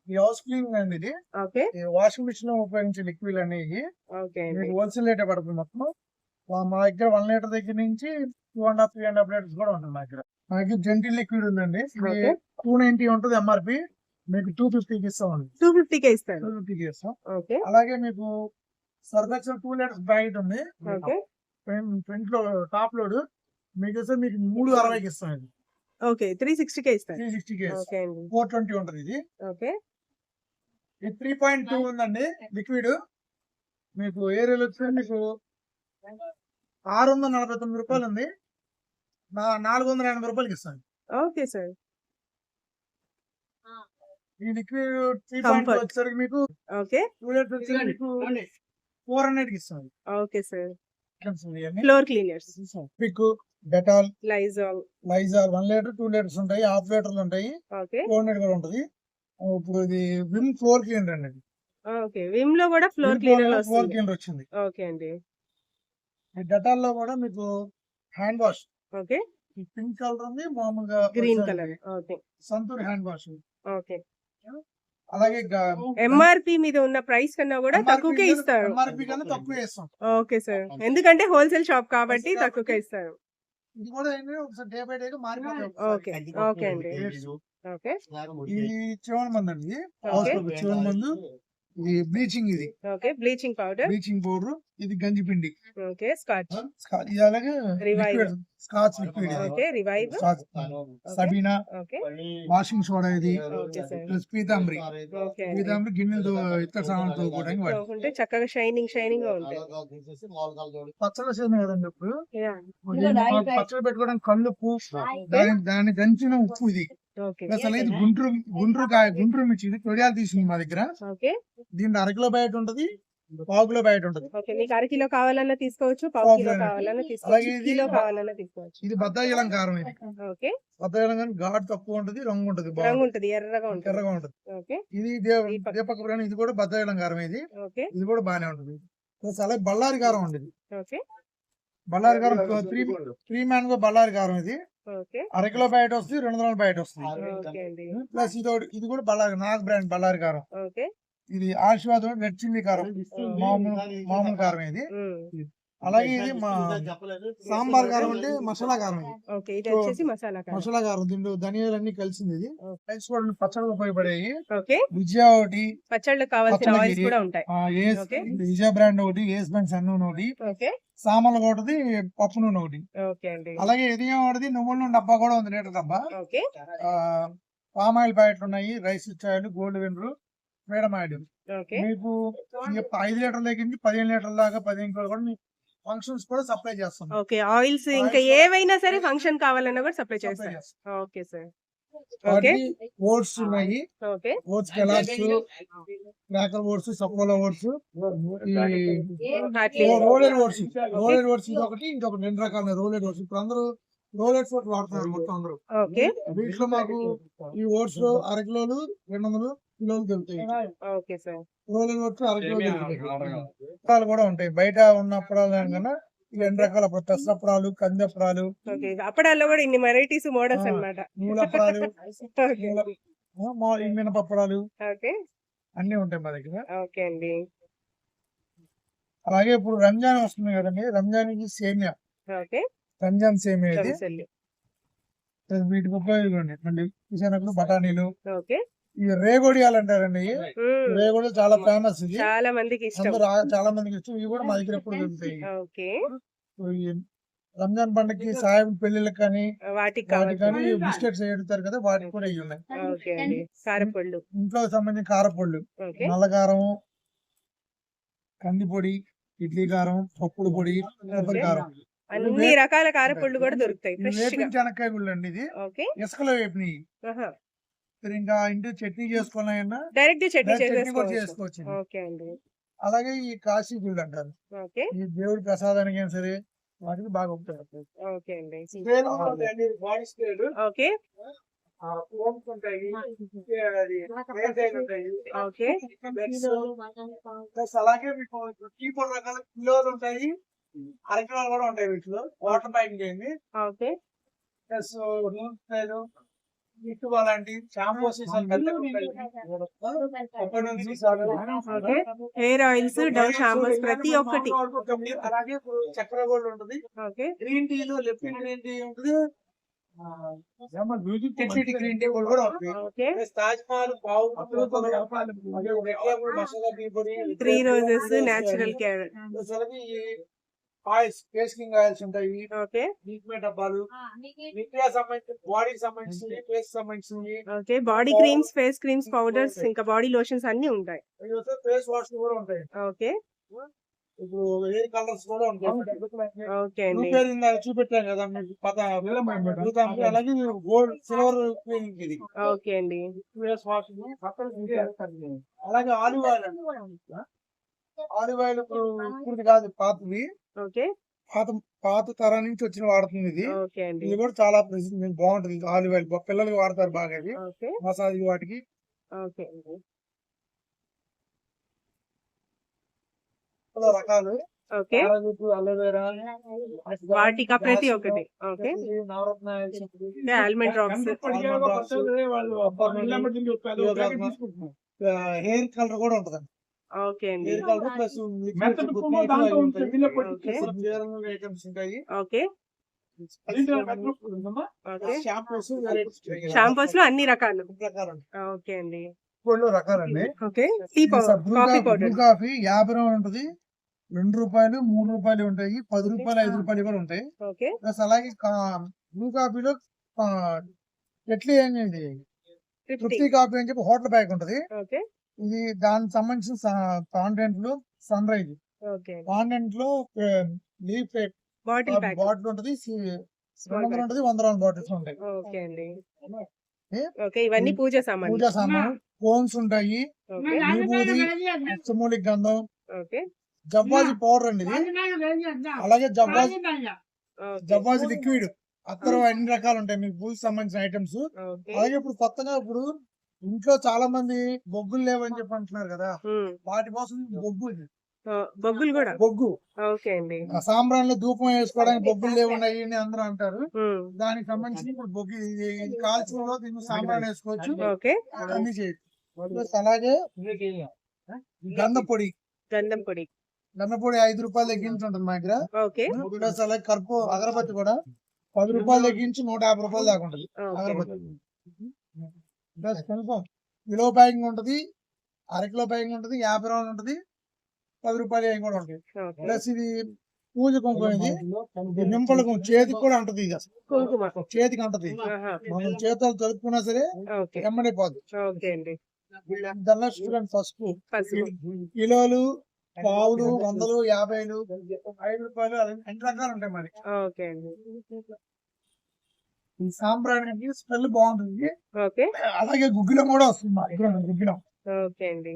[SPEAKER 2] ఈ హౌస్ క్లీనింగ్ అండి ఇది.
[SPEAKER 1] ఓకే.
[SPEAKER 2] ఈ వాషింగ్ మిషన్ లో ఉపయోగించే లిక్విడ్ అనేవి
[SPEAKER 1] ఓకే అండి.
[SPEAKER 2] మీకు హోల్సేల్ రేటే పడుతుంది మొత్తం. మా దగ్గర 1 లీటర్ దగ్గర నుంచి 2.5, 3.5 లీటర్స్ కూడా ఉంటుంది మా దగ్గర. మా దగ్గర జెంటిల్ లిక్విడ్ ఉందండి.
[SPEAKER 1] ఓకే.
[SPEAKER 2] 290 ఉంటుంది ఎంఆర్పి, మీకు 250కి ఇస్తామండి.
[SPEAKER 1] 250కే ఇస్తారు.
[SPEAKER 2] 250కి ఇస్తాం.
[SPEAKER 1] ఓకే.
[SPEAKER 2] అలాగే మీకు సర్ఫెక్సల్ 2 లీటర్స్ ప్యాకెట్ ఉంది.
[SPEAKER 1] ఓకే.
[SPEAKER 2] ఫ్రంట్ లో టాప్ లోడ్ మీకు వస్తే మీకు 360కి ఇస్తాం. ఇది
[SPEAKER 1] ఓకే. 360కే ఇస్తారు.
[SPEAKER 2] 360కి
[SPEAKER 1] ఓకే అండి.
[SPEAKER 2] 420 ఉంటుంది ఇది.
[SPEAKER 1] ఓకే.
[SPEAKER 2] ఇది 3.2 ఉందండి లిక్విడ్. మీకు ఏరియాలో వచ్చి మీకు 649 రూపాయలు ఉంది. 480 రూపాయలకి ఇస్తాను.
[SPEAKER 1] Okay sir.
[SPEAKER 2] ఈ లిక్విడ్ 3.2
[SPEAKER 1] Comfort.
[SPEAKER 2] వచ్చేసరికి మీకు
[SPEAKER 1] ఓకే.
[SPEAKER 2] 2 లీటర్స్ వచ్చేసరికి మీకు 400కి ఇస్తాను.
[SPEAKER 1] Okay sir. Floor cleaners.
[SPEAKER 2] పిక్, Dettol,
[SPEAKER 1] Lizol.
[SPEAKER 2] Lizol 1 litre, 2 litres ఉంటాయి, హాఫ్ లీటర్లు ఉంటాయి,
[SPEAKER 1] ఓకే.
[SPEAKER 2] 400 కూడా ఉంటుంది. ఇప్పుడు ఇది విమ్ ఫ్లోర్ క్లీనర్ అండి.
[SPEAKER 1] ఓకే. విమ్ లో కూడా ఫ్లోర్
[SPEAKER 2] ఫ్లోర్
[SPEAKER 1] క్లీనర్ వస్తుంది.
[SPEAKER 2] క్లీనర్ వచ్చింది.
[SPEAKER 1] ఓకే అండి.
[SPEAKER 2] ఈ డెటాల్ లో కూడా మీకు hand wash,
[SPEAKER 1] okay.
[SPEAKER 2] Pink colour ఉంది, మామూలుగా
[SPEAKER 1] green colour. Okay.
[SPEAKER 2] Santoor hand wash.
[SPEAKER 1] Okay.
[SPEAKER 2] అలాగే
[SPEAKER 1] ఎంఆర్పి మీద ఉన్న ప్రైస్ కన్నా కూడా తక్కువకే ఇస్తారు.
[SPEAKER 2] ఎంఆర్పి కన్నా తక్కువ ఇస్తాం.
[SPEAKER 1] Okay sir. ఎందుకంటే హోల్సేల్ షాప్ కాబట్టి తక్కువకే ఇస్తారు.
[SPEAKER 2] ఇది కూడా ఏంటంటే ఒకసారి డే బై డే మారిపోతాయి.
[SPEAKER 1] ఓకే. ఓకే అండి. ఓకే.
[SPEAKER 2] ఈ చివరి మందు అండి, ఇది
[SPEAKER 1] ఓకే.
[SPEAKER 2] చివరి మందు. ఇది బ్లీచింగ్, ఇది
[SPEAKER 1] okay. Bleaching powder.
[SPEAKER 2] Bleaching powder, ఇది గంజి పిండి.
[SPEAKER 1] ఓకే. స్కాచ్.
[SPEAKER 2] ఇది అలాగే
[SPEAKER 1] రివైవ్.
[SPEAKER 2] లిక్విడ్ స్కాచ్ లిక్విడ్, ఇది
[SPEAKER 1] okay. Revive.
[SPEAKER 2] Scotch, Sabena,
[SPEAKER 1] okay.
[SPEAKER 2] Washing soda, ఇది
[SPEAKER 1] okay sir.
[SPEAKER 2] Plus Pitambari.
[SPEAKER 1] Okay.
[SPEAKER 2] Pitambari గిన్నెలు ఇతర సామాన్లు తోడుకోవడానికి వాడు.
[SPEAKER 1] తోముకుంటే చక్కగా షైనింగ్ గా ఉంటాయి.
[SPEAKER 2] పచ్చడి సీజన్ కదండి ఇప్పుడు.
[SPEAKER 1] Yeah.
[SPEAKER 2] పచ్చడి పెట్టుకోవడానికి కళ్ళు ఉప్పు, దాన్ని దంచిన ఉప్పు, ఇది
[SPEAKER 1] ఓకే.
[SPEAKER 2] ప్లస్ అలాగే ఇది గుంటూరు మిర్చి, ఇది తొడియాలు తీసుకుంది మా దగ్గర.
[SPEAKER 1] ఓకే.
[SPEAKER 2] దీంట్లో 1 కిలో బయట ఉంటది, 1/4 కిలో బయట ఉంటది.
[SPEAKER 1] ఓకే. మీకు 1/2 కిలో కావాలన్నా తీసుకోవచ్చు, 1/2 కిలో కావాలన్నా తీసుకోవచ్చు,
[SPEAKER 2] అలాగే ఇది
[SPEAKER 1] కిలో కావాలన్నా తీసుకోవచ్చు.
[SPEAKER 2] ఇది బత్తాయిలం కారం. ఇది
[SPEAKER 1] ఓకే.
[SPEAKER 2] బత్తాయిలం కానీ ఘాటు తక్కువ ఉంటది, రంగు ఉంటది,
[SPEAKER 1] రంగు ఉంటది, ఎర్రగా ఉంటది.
[SPEAKER 2] ఎర్రగా ఉంటది.
[SPEAKER 1] ఓకే.
[SPEAKER 2] ఇది దీపక ప్రాణి, ఇది కూడా బత్తాయిలం కారం. ఇది
[SPEAKER 1] ఓకే.
[SPEAKER 2] ఇది కూడా బానే ఉంటది. ప్లస్ అలాగే బళ్ళారి కారం ఉండేది.
[SPEAKER 1] ఓకే.
[SPEAKER 2] బళ్ళారి కారం 3 మ్యాన్ గో బళ్ళారి కారం. ఇది
[SPEAKER 1] ఓకే.
[SPEAKER 2] 1/2 కిలో బయట వస్తుంది, 200 బయట వస్తుంది.
[SPEAKER 1] ఓకే అండి.
[SPEAKER 2] ప్లస్ ఇది కూడా బళ్ళారి, నాగ్ బ్రాండ్ బళ్ళారి కారం.
[SPEAKER 1] ఓకే.
[SPEAKER 2] ఇది ఆశీర్వాదం రెడ్ చిల్లీ కారం, మామూలు కారం. ఇది అలాగే ఇది మా సాంబార్ కారం అంటే మసాలా కారం. ఇది
[SPEAKER 1] ఓకే. ఇది వచ్చేసి మసాలా కారం.
[SPEAKER 2] మసాలా కారం, దీంట్లో ధనియాలు అన్ని కలిసింది. ఇది పచ్చళ్ళు ఉపయోగపడేవి.
[SPEAKER 1] ఓకే.
[SPEAKER 2] విజయ ఒకటి,
[SPEAKER 1] పచ్చళ్ళకి కావాల్సిన ఆయిల్స్ కూడా ఉంటాయి. ఓకే.
[SPEAKER 2] విజయ బ్రాండ్ ఒకటి, ఏస్ బ్రాండ్ సన్ నూనె ఒకటి,
[SPEAKER 1] ఓకే.
[SPEAKER 2] సామాన్లు ఒకటి, పప్పు నూనె ఒకటి.
[SPEAKER 1] ఓకే అండి.
[SPEAKER 2] అలాగే ఎదిగా ఒకటి నువ్వుల నూనె డబ్బా కూడా ఉంది, లీటర్ డబ్బా.
[SPEAKER 1] ఓకే.
[SPEAKER 2] పామ్ ఆయిల్ ప్యాకెట్లు ఉన్నాయి, rice oil, Gold Winner, Freedom oil.
[SPEAKER 1] Okay.
[SPEAKER 2] మీకు 5 లీటర్ల దగ్గర నుంచి 15 లీటర్ల దాకా 15 కిలోలు కూడా మీకు ఫంక్షన్స్ కూడా సప్లై చేస్తాం.
[SPEAKER 1] ఓకే. ఆయిల్స్ ఇంకా ఏవైనా సరే ఫంక్షన్ కావాలన్నా కూడా సప్లై చేస్తారు. Okay sir. ఓకే.
[SPEAKER 2] ఓట్స్ ఉన్నాయి.
[SPEAKER 1] Okay.
[SPEAKER 2] Oats Kellogg's, Quaker oats, Saffola oats, rolled oats. Rolled oats ఇది ఒకటి, ఇంకొకటి 2 రకాల రోలెడ్ ఓట్స్. ఇప్పుడు అందరూ రోలెట్స్ ఒకటి వాడుతున్నారు మొత్తం అందరూ.
[SPEAKER 1] ఓకే.
[SPEAKER 2] వీటిలో మాకు ఈ ఓట్స్ లో 1/2 కిలోలు 200 కిలోలు దొరుకుతాయి.
[SPEAKER 1] Okay sir.
[SPEAKER 2] Rolled oats 1/2 kilo దొరుకుతాయి. అప్పడాలు కూడా ఉంటాయి. బయట ఉన్న అప్పడాలు కన్నా ఈ 2 రకాల పెసరప్పడాలు, కందప్పడాలు,
[SPEAKER 1] ఓకే. అప్పడాల్లో కూడా ఇన్ని వెరైటీస్ మోడల్స్ అన్నమాట.
[SPEAKER 2] నూలప్పడాలు,
[SPEAKER 1] ఓకే.
[SPEAKER 2] ఈ మినపప్పడాలు
[SPEAKER 1] ఓకే.
[SPEAKER 2] అన్ని ఉంటాయి మా దగ్గర.
[SPEAKER 1] ఓకే అండి.
[SPEAKER 2] అలాగే ఇప్పుడు రంజాన్ వస్తుంది కదండి, రంజాన్ కి సేమియా,
[SPEAKER 1] ఓకే.
[SPEAKER 2] రంజాన్ సేమియా ఇది.
[SPEAKER 1] రంసెల్లు.
[SPEAKER 2] వీటికి ఉపయోగండి మళ్ళీ శనగలు, బఠానీలు,
[SPEAKER 1] ఓకే.
[SPEAKER 2] ఈ రేగొడియాలు అంటారండి. రేగొడియాలు చాలా ఫేమస్ ఇది,
[SPEAKER 1] చాలా మందికి ఇష్టం.
[SPEAKER 2] అందరూ చాలా మందికి ఇష్టం. ఇవి కూడా మా దగ్గర ఎప్పుడు దొరుకుతాయి.
[SPEAKER 1] ఓకే.
[SPEAKER 2] ఈ రంజాన్ పండుగకి సాయం పెళ్లిళ్ళకి కానీ
[SPEAKER 1] వాటికి
[SPEAKER 2] వాటికి కానీ
[SPEAKER 1] కావాలి.
[SPEAKER 2] బిస్కెట్స్ ఏడుతారు కదా, వాటికి కూడా ఇవి ఉన్నాయి.
[SPEAKER 1] ఓకే అండి. కారపళ్ళు.
[SPEAKER 2] ఇంట్లోకి సంబంధించిన కారపళ్ళు,
[SPEAKER 1] ఓకే.
[SPEAKER 2] నల్లకారం, కంది పొడి, ఇడ్లీ కారం, పప్పుల పొడి, కొబ్బరి
[SPEAKER 1] ఓకే.
[SPEAKER 2] కారం.
[SPEAKER 1] అన్ని రకాల కారపళ్ళు కూడా దొరుకుతాయి ఫ్రెష్ గా.
[SPEAKER 2] వేపిన శనక్కాయ గుళ్ళు అండి ఇది,
[SPEAKER 1] ఓకే.
[SPEAKER 2] ఇసుకలో వేపిని.
[SPEAKER 1] ఆహా.
[SPEAKER 2] ఇంకా ఇంటి చట్నీ చేసుకోవాలన్నా
[SPEAKER 1] డైరెక్ట్ చట్నీ
[SPEAKER 2] చట్నీ కూడా
[SPEAKER 1] చేసుకోవచ్చు.
[SPEAKER 2] చేసుకోవచ్చు.
[SPEAKER 1] ఓకే అండి.
[SPEAKER 2] అలాగే ఈ కాశీ గుళ్ళు అంటారు,
[SPEAKER 1] ఓకే.
[SPEAKER 2] ఈ దేవుడి ప్రసాదానికి అయినా సరే వాటికి బాగా ఉపయోగపడుతుంది.
[SPEAKER 1] ఓకే అండి.
[SPEAKER 2] Body spread,
[SPEAKER 1] okay.
[SPEAKER 2] ఫోమ్స్ ఉంటాయి, అది హెయిర్ డైలు ఉంటాయి.
[SPEAKER 1] ఓకే.
[SPEAKER 2] ప్లస్ అలాగే మీకు టీ పొడి రకాల కిలోలు ఉంటాయి, 1/2 కిలోలు కూడా ఉంటాయి. వీటిలో వాటర్ ప్యాకింగ్ చేయండి.
[SPEAKER 1] ఓకే.
[SPEAKER 2] ప్లస్ నూనెలు, ఇటు అలాంటి షాంపూ సీసాలు పెద్దగా ఉంటాయి. కొబ్బరి నూనె సీసాలు,
[SPEAKER 1] okay. Hair oils, Dove shampoos ప్రతి ఒక్కటి.
[SPEAKER 2] అలాగే ఇప్పుడు చక్కెర గోల్డ్ ఉంటుంది,
[SPEAKER 1] ఓకే.
[SPEAKER 2] గ్రీన్ టీలో లెప్టిన్ గ్రీన్ టీ ఉంటుంది, టెట్లీ గ్రీన్ టీ కూడా ఉంటుంది.
[SPEAKER 1] ఓకే.
[SPEAKER 2] తాజ్ మహల్, పావు, మసాలా టీ పొడి,
[SPEAKER 1] 3 roses natural care.
[SPEAKER 2] Oils, face king oils ఉంటాయి.
[SPEAKER 1] ఓకే.
[SPEAKER 2] ట్రీట్మెంట్ డబ్బాలు, నిత్యా సంబంధించి బాడీకి సంబంధించి, ఫేస్ సంబంధించి,
[SPEAKER 1] okay. Body creams, face creams, powders, ఇంకా బాడీ లోషన్స్ అన్ని ఉంటాయి.
[SPEAKER 2] ఫేస్ వాష్ కూడా ఉంటాయి.
[SPEAKER 1] ఓకే.
[SPEAKER 2] ఇప్పుడు హెయిర్ కలర్స్ కూడా ఉంటాయి.
[SPEAKER 1] ఓకే అండి.
[SPEAKER 2] చూపెట్టాం కదా మీకు అలాగే గోల్డ్, సిల్వర్ క్లీనింగ్ ఇది.
[SPEAKER 1] ఓకే అండి.
[SPEAKER 2] ఫేస్ వాష్, అలాగే ఆలివ్ ఆయిల్ అండి. ఆలివ్ ఆయిల్ ఇప్పుడు కాదు, పాతవి,
[SPEAKER 1] ఓకే.
[SPEAKER 2] పాత తరం నుంచి వచ్చిన వాడుతుంది ఇది.
[SPEAKER 1] ఓకే అండి.
[SPEAKER 2] ఇది కూడా చాలా బాగుంటుంది. ఆలివ్ ఆయిల్ పిల్లలకి వాడతారు బాగా, ఇది
[SPEAKER 1] ఓకే.
[SPEAKER 2] మసాజ్ వాటికి.
[SPEAKER 1] ఓకే.
[SPEAKER 2] రకాలు
[SPEAKER 1] ఓకే.
[SPEAKER 2] అలోవేరా,
[SPEAKER 1] వాటికా ప్రతి ఒక్కటి. Okay.
[SPEAKER 2] Navratna
[SPEAKER 1] almond drops.
[SPEAKER 2] Hair colour కూడా ఉంటది.
[SPEAKER 1] ఓకే అండి.
[SPEAKER 2] హెయిర్ కలర్ ప్లస్ ఐటమ్స్ ఉంటాయి.
[SPEAKER 1] ఓకే. ఓకే.
[SPEAKER 2] షాంపూస్,
[SPEAKER 1] షాంపూస్ లో అన్ని రకాలు.
[SPEAKER 2] రకాలు
[SPEAKER 1] ఓకే అండి.
[SPEAKER 2] రకాలండి.
[SPEAKER 1] Okay. Tea powder, coffee powder.
[SPEAKER 2] Coffee 50 రూపాయలు ఉంటుంది, 2 రూపాయలు, 3 రూపాయలు ఉంటాయి, 10 రూపాయలు, 5 రూపాయలు కూడా ఉంటాయి.
[SPEAKER 1] ఓకే.
[SPEAKER 2] ప్లస్ అలాగే బ్లూ కాఫీలో ఎట్లా ఏంటి తృప్తి కాఫీ అని చెప్పి హోటల్ ప్యాక్ ఉంటది.
[SPEAKER 1] ఓకే.
[SPEAKER 2] ఇది దానికి సంబంధించిన కాంటెంట్ లో సన్ రైజ్
[SPEAKER 1] ఓకే.
[SPEAKER 2] కాంటెంట్ లో లీఫ్
[SPEAKER 1] బాటిల్ ప్యాక్.
[SPEAKER 2] బాటిల్ ఉంటది, 200 ఉంటది, 100 బాటిల్స్ ఉంటాయి.
[SPEAKER 1] ఓకే అండి. ఓకే. ఇవన్నీ పూజ సామాన్లు.
[SPEAKER 2] పూజా సామాను, కోన్స్ ఉంటాయి,
[SPEAKER 1] ఓకే.
[SPEAKER 2] విభూది, అష్టమూలిక గంధం,
[SPEAKER 1] ఓకే.
[SPEAKER 2] జవ్వాజి పౌడర్ అండి ఇది. అలాగే జవ్వాజి లిక్విడ్, అత్తరు, అన్ని రకాలు ఉంటాయి మీకు పూజ సంబంధించిన ఐటమ్స్.
[SPEAKER 1] ఓకే.
[SPEAKER 2] అలాగే ఇప్పుడు కొత్తగా ఇప్పుడు ఇంట్లో చాలా మంది బొగ్గులు లేవని చెప్పి అంటున్నారు కదా, వాటి కోసం బొగ్గు,
[SPEAKER 1] బొగ్గులు కూడా.
[SPEAKER 2] బొగ్గు
[SPEAKER 1] ఓకే అండి.
[SPEAKER 2] సాంబ్రాన్లో ధూపం వేసుకోవడానికి బొగ్గులు లేవున్నాయి అని అందరూ అంటారు. దానికి సంబంధించి ఇప్పుడు బొగ్గు ఇది కాల్చులో దీన్ని సాంబ్రాన్ వేసుకోవచ్చు,
[SPEAKER 1] ఓకే.
[SPEAKER 2] అన్ని చేయొచ్చు. అలాగే గంధం పొడి,
[SPEAKER 1] గంధం పొడి.
[SPEAKER 2] గంధం పొడి 5 రూపాయలు తగ్గించి ఉంటుంది మా దగ్గర.
[SPEAKER 1] ఓకే.
[SPEAKER 2] ప్లస్ అలాగే అగరబత్తి కూడా 10 రూపాయలు తగ్గించి 150 రూపాయలు దాకా ఉంటుంది అగరబత్తి. ప్లస్ కన్ఫర్మ్ కిలో ప్యాకింగ్ ఉంటుంది, 1/2 కిలో ప్యాకింగ్ ఉంటుంది, 50 రూపాయలు ఉంటుంది, 10 రూపాయలు అవి కూడా ఉంటాయి. ప్లస్ ఇది పూజ కుంకుమ, ఇది నింపల చేతికి కూడా అంటది, ఇది
[SPEAKER 1] కుంకుమ
[SPEAKER 2] చేతికి అంటది. మనం చేతులు తలుపుకున్నా సరే ఎమ్మడిపోద్ది.
[SPEAKER 1] ఓకే అండి.
[SPEAKER 2] దానిలో చూడండి పసుపు, కిలోలు, పావులు, 100, 50, 5 రూపాయలు, అన్ని రకాలు ఉంటాయి మరి.
[SPEAKER 1] ఓకే అండి.
[SPEAKER 2] ఈ సాంబ్రానికి స్మెల్ బాగుంటుంది.
[SPEAKER 1] ఓకే.
[SPEAKER 2] అలాగే గుగ్గిలం కూడా వస్తుంది మా దగ్గర, గుగ్గిలం.
[SPEAKER 1] ఓకే అండి.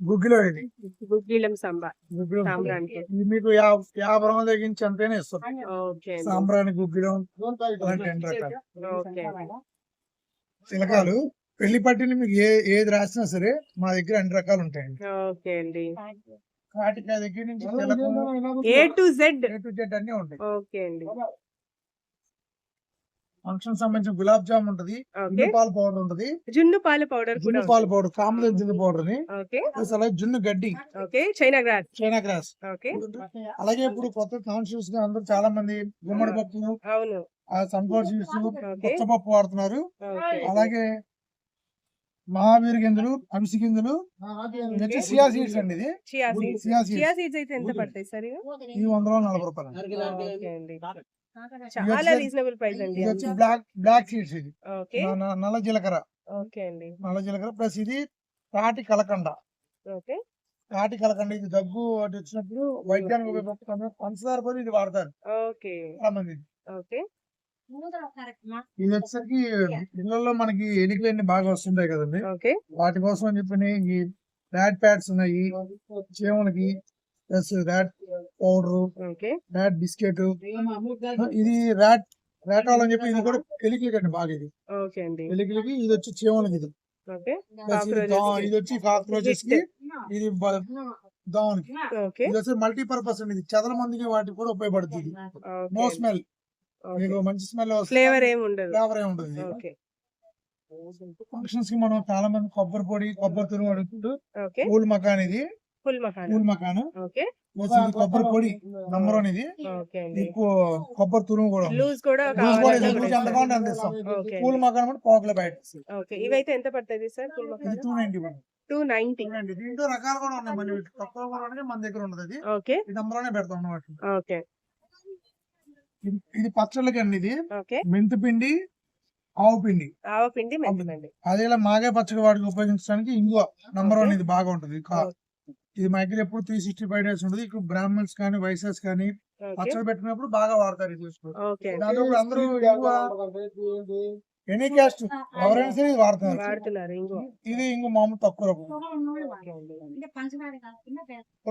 [SPEAKER 2] గుగ్గిలో ఇది
[SPEAKER 1] గుగ్గిలం సంబా
[SPEAKER 2] గుగ్గిలం
[SPEAKER 1] సాంబ్రానికి.
[SPEAKER 2] ఇది మీకు 50 రూపాయలు తగ్గించి అంతేనే ఇస్తాం.
[SPEAKER 1] ఓకే అండి.
[SPEAKER 2] సాంబ్రాణి గుగ్గిలం అలాంటి 2 రకాలు
[SPEAKER 1] ఓకే.
[SPEAKER 2] చిలకాలు పెళ్లి పట్టిని మీకు ఏది రాసినా సరే మా దగ్గర 2 రకాలు ఉంటాయండి.
[SPEAKER 1] ఓకే అండి.
[SPEAKER 2] కాటికాయ దగ్గర నుంచి చిలకం
[SPEAKER 1] A to Z.
[SPEAKER 2] A to Z అన్ని ఉంటాయి.
[SPEAKER 1] ఓకే అండి.
[SPEAKER 2] ఫంక్షన్ సంబంధించిన గులాబ్ జామ్ ఉంటది,
[SPEAKER 1] ఓకే.
[SPEAKER 2] జున్ను పాల పౌడర్ ఉంటది,
[SPEAKER 1] జున్ను పాల పౌడర్ కూడా
[SPEAKER 2] జున్ను పాల పౌడర్ కామన్ జున్ను పౌడర్ ని
[SPEAKER 1] ఓకే.
[SPEAKER 2] ప్లస్ అలాగే జున్ను గడ్డి
[SPEAKER 1] okay. China grass.
[SPEAKER 2] China grass.
[SPEAKER 1] Okay.
[SPEAKER 2] అలాగే ఇప్పుడు కొత్త కాన్షియస్ గా అందరూ చాలా మంది గుమ్మడి పప్పు
[SPEAKER 1] అవును.
[SPEAKER 2] Sunflower seeds
[SPEAKER 1] okay.
[SPEAKER 2] పచ్చపప్పు వాడుతున్నారు.
[SPEAKER 1] ఓకే.
[SPEAKER 2] అలాగే మహావీర్ గింజలు, అవిసి గింజలు, ఇది వచ్చి సియా సీడ్స్ అండి. ఇది
[SPEAKER 1] chia seeds.
[SPEAKER 2] Chia seeds
[SPEAKER 1] chia seeds అయితే ఎంత పడతాయి సార్ ఇవి?
[SPEAKER 2] ఇది 140 రూపాయలు.
[SPEAKER 1] ఓకే అండి. చాలా రీజనబుల్ ప్రైస్ అండి.
[SPEAKER 2] ఇది వచ్చి బ్లాక్ సీడ్స్. ఇది
[SPEAKER 1] ఓకే.
[SPEAKER 2] నల్ల జీలకర్ర,
[SPEAKER 1] ఓకే అండి.
[SPEAKER 2] నల్ల జీలకర్ర ప్లస్ ఇది తాటి కలకండ.
[SPEAKER 1] ఓకే.
[SPEAKER 2] తాటి కలకండ ఇది దగ్గు అటు వచ్చినప్పుడు వైద్యానికి ఉపయోగపడుతుంది. పంచదార బదులు ఇది వాడతారు
[SPEAKER 1] ఓకే.
[SPEAKER 2] చాలా మంది.
[SPEAKER 1] ఓకే.
[SPEAKER 2] ఇది వచ్చేసరికి ఇళ్లలో మనకి ఎలికలన్నీ బాగా వస్తుంటాయి కదండి,
[SPEAKER 1] ఓకే.
[SPEAKER 2] వాటి కోసం అని చెప్పి ఈ ర్యాట్ ప్యాడ్స్ ఉన్నాయి చీమలకి, plus rat powder,
[SPEAKER 1] okay.
[SPEAKER 2] Rat biscuit. ఇది ర్యాటాల్ అని చెప్పి ఇది కూడా ఎలికలకి అండి బాగా. ఇది
[SPEAKER 1] ఓకే అండి.
[SPEAKER 2] ఎలికలకి, ఇది వచ్చి చీమలకి. ఇది
[SPEAKER 1] ఓకే.
[SPEAKER 2] ప్లస్ ఇది వచ్చి కాక్రోచెస్ కి, ఇది దోమలకి.
[SPEAKER 1] ఓకే.
[SPEAKER 2] ఇది వచ్చి మల్టీపర్పస్ అండి. ఇది చెదల మందికి వాటికి కూడా ఉపయోగపడుతుంది. నో స్మెల్, మీకు మంచి స్మెల్
[SPEAKER 1] ఫ్లేవర్ ఏమి ఉండదు.
[SPEAKER 2] ఫ్లేవర్ ఏమి ఉంటుంది.
[SPEAKER 1] ఓకే.
[SPEAKER 2] ఫంక్షన్స్ కి మనం చాలా మంది కొబ్బరి పొడి, కొబ్బరి తురుము అడుగుతుంటూ
[SPEAKER 1] ఓకే.
[SPEAKER 2] పూల్ మకాన్. ఇది
[SPEAKER 1] ఫుల్ మకానా.
[SPEAKER 2] పూల్ మకాన్
[SPEAKER 1] ఓకే.
[SPEAKER 2] ప్లస్ ఇది కొబ్బరి పొడి నంబర్ 1. ఇది
[SPEAKER 1] ఓకే అండి.
[SPEAKER 2] ఎక్కువ కొబ్బరి తురుము కూడా ఉంది.
[SPEAKER 1] లూజ్ కూడా
[SPEAKER 2] లూజ్ కూడా
[SPEAKER 1] కావాలంటే
[SPEAKER 2] ఇది ఎంత కావాలంటే అంత ఇస్తాం.
[SPEAKER 1] ఓకే.
[SPEAKER 2] పూల్ మకాన్ అంటే పావుకిలో బయట.
[SPEAKER 1] ఓకే. ఇవైతే ఎంత పడుతుంది సార్ ఫుల్
[SPEAKER 2] ఇది
[SPEAKER 1] మకానా?
[SPEAKER 2] 290.
[SPEAKER 1] 290.
[SPEAKER 2] దీంట్లో రకాలు కూడా ఉన్నాయి, మన తక్కువ కూడా ఉన్నాయి, మన దగ్గర ఉండదు. అది
[SPEAKER 1] ఓకే.
[SPEAKER 2] ఈ నంబర్ లోనే పెడతాం అన్నమాట.
[SPEAKER 1] ఓకే.
[SPEAKER 2] ఇది పచ్చళ్ళకి అండి. ఇది
[SPEAKER 1] ఓకే.
[SPEAKER 2] మెంతి పిండి, ఆవు పిండి.
[SPEAKER 1] ఆవపిండి, మెంతిపిండి.
[SPEAKER 2] అదే ఇలా మాగే పచ్చడి వాటికి ఉపయోగించడానికి ఇంగువ నంబర్ 1 ఇది బాగా ఉంటుంది. ఇది మా దగ్గర ఎప్పుడు 365 డేస్ ఉంటుంది. ఇక్కడ బ్రాహ్మణ్స్ కానీ వైశ్యాస్ కానీ
[SPEAKER 1] ఓకే.
[SPEAKER 2] పచ్చడి పెట్టినప్పుడు బాగా వాడతారు. ఇది
[SPEAKER 1] ఓకే.
[SPEAKER 2] దాంట్లో ఇప్పుడు అందరూ ఎనీ క్యాస్ట్ ఎవరైనా సరే ఇది వాడతారు.
[SPEAKER 1] వాడుతున్నారు ఇంగువ.
[SPEAKER 2] ఇది ఇంగు మామూలు తక్కువ రకం.
[SPEAKER 1] ఓకే అండి.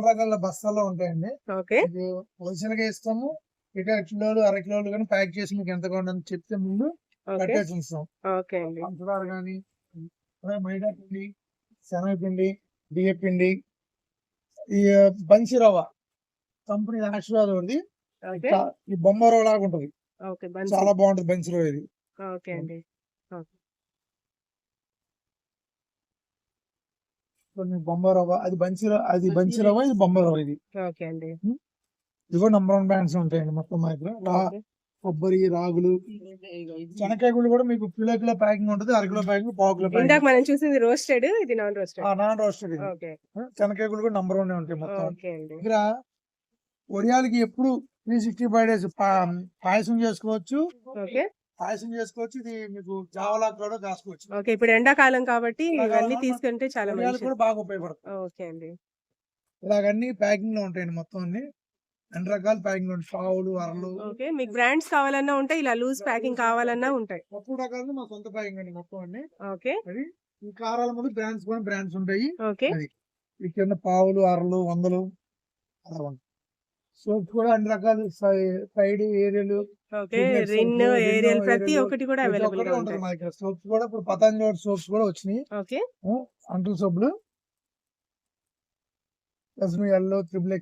[SPEAKER 2] రకాల బస్తాల్లో ఉంటాయండి.
[SPEAKER 1] ఓకే.
[SPEAKER 2] ఇది హోల్సేల్ గా ఇస్తాము. ఇక కిలోలు, అర కిలోలు కానీ ప్యాక్ చేసి మీకు ఎంత కావాలని చెప్తే ముందు
[SPEAKER 1] ఓకే.
[SPEAKER 2] కట్టేసి ఉంచుతాం.
[SPEAKER 1] ఓకే అండి.
[SPEAKER 2] పంచదార కానీ, మైదా పిండి, శనగ పిండి, బియ్య పిండి, ఈ బన్సీ రవ్వ కంపెనీ ఆశీర్వాదం ఉంది.
[SPEAKER 1] ఓకే.
[SPEAKER 2] ఈ బొమ్మ రవ్వ లాగా ఉంటుంది,
[SPEAKER 1] ఓకే. బన్స్.
[SPEAKER 2] చాలా బాగుంటుంది బన్సీ రవ్వ. ఇది
[SPEAKER 1] ఓకే అండి.
[SPEAKER 2] కొన్ని బొమ్మ రవ్వ, అది బన్సీ రవ్వ, అది బన్సీ రవ్వ, ఇది బొమ్మ రవ్వ. ఇది
[SPEAKER 1] ఓకే అండి.
[SPEAKER 2] ఇదిగో నంబర్ 1 బ్రాండ్స్ ఉంటాయండి మొత్తం మా దగ్గర.
[SPEAKER 1] ఓకే.
[SPEAKER 2] కొబ్బరి, రాగులు, శనక్కాయ గుళ్ళు కూడా మీకు కిలో ప్యాకింగ్ ఉంటుంది, అర కిలో ప్యాకింగ్, పావు కిలో
[SPEAKER 1] ఇందాక
[SPEAKER 2] ప్యాకింగ్.
[SPEAKER 1] మనం చూసింది రోస్టెడ్, ఇది non roasted.
[SPEAKER 2] Non roasted.
[SPEAKER 1] Okay.
[SPEAKER 2] శనక్కాయ గుళ్ళు కూడా నంబర్ 1 ఉంటాయి మొత్తం.
[SPEAKER 1] ఓకే అండి.
[SPEAKER 2] దగ్గర ఒరియాలకి ఎప్పుడు 365 డేస్ పాయసం చేసుకోవచ్చు.
[SPEAKER 1] ఓకే.
[SPEAKER 2] పాయసం చేసుకోవచ్చు. ఇది మీకు జావలా కూడా కాసుకోవచ్చు.
[SPEAKER 1] ఓకే. ఇప్పుడు ఎండాకాలం కాబట్టి ఇవన్నీ తీసుకుంటే చాలా
[SPEAKER 2] ఒరియాలు
[SPEAKER 1] మంచిది.
[SPEAKER 2] కూడా బాగా ఉపయోగపడుతుంది.
[SPEAKER 1] ఓకే అండి.
[SPEAKER 2] ఇలాగన్నీ ప్యాకింగ్ లో ఉంటాయండి మొత్తం అన్ని 2 రకాల ప్యాకింగ్ లో ఉంటాయి. పావులు, అరలు,
[SPEAKER 1] ఓకే. మీకు బ్రాండ్స్ కావాలన్నా ఉంటాయి, ఇలా లూజ్ ప్యాకింగ్ కావాలన్నా ఉంటాయి.
[SPEAKER 2] మొత్తం రకాలు మా సొంత ప్యాకింగ్ అండి మొత్తం అన్ని.
[SPEAKER 1] ఓకే.
[SPEAKER 2] అది ఈ కారాల ముందు బ్రాండ్స్ కూడా బ్రాండ్స్ ఉంటాయి.
[SPEAKER 1] ఓకే.
[SPEAKER 2] అది ఈ కింద పావులు, అరలు, వందలు అలా ఉంటాయి. సోప్స్ కూడా అన్ని రకాలు, సైడ్ ఏరియల్,
[SPEAKER 1] ఓకే. రిన్, ఏరియల్ ప్రతి ఒక్కటి కూడా అవైలబుల్ గా
[SPEAKER 2] ఉంటుంది
[SPEAKER 1] ఉంటాయి.
[SPEAKER 2] మా దగ్గర. సోప్స్ కూడా ఇప్పుడు పతంజలి సోప్స్ కూడా వచ్చినాయి.
[SPEAKER 1] ఓకే.
[SPEAKER 2] అంటుల సోపులు, ప్లస్ మీ ఎల్లో, ట్రిపుల్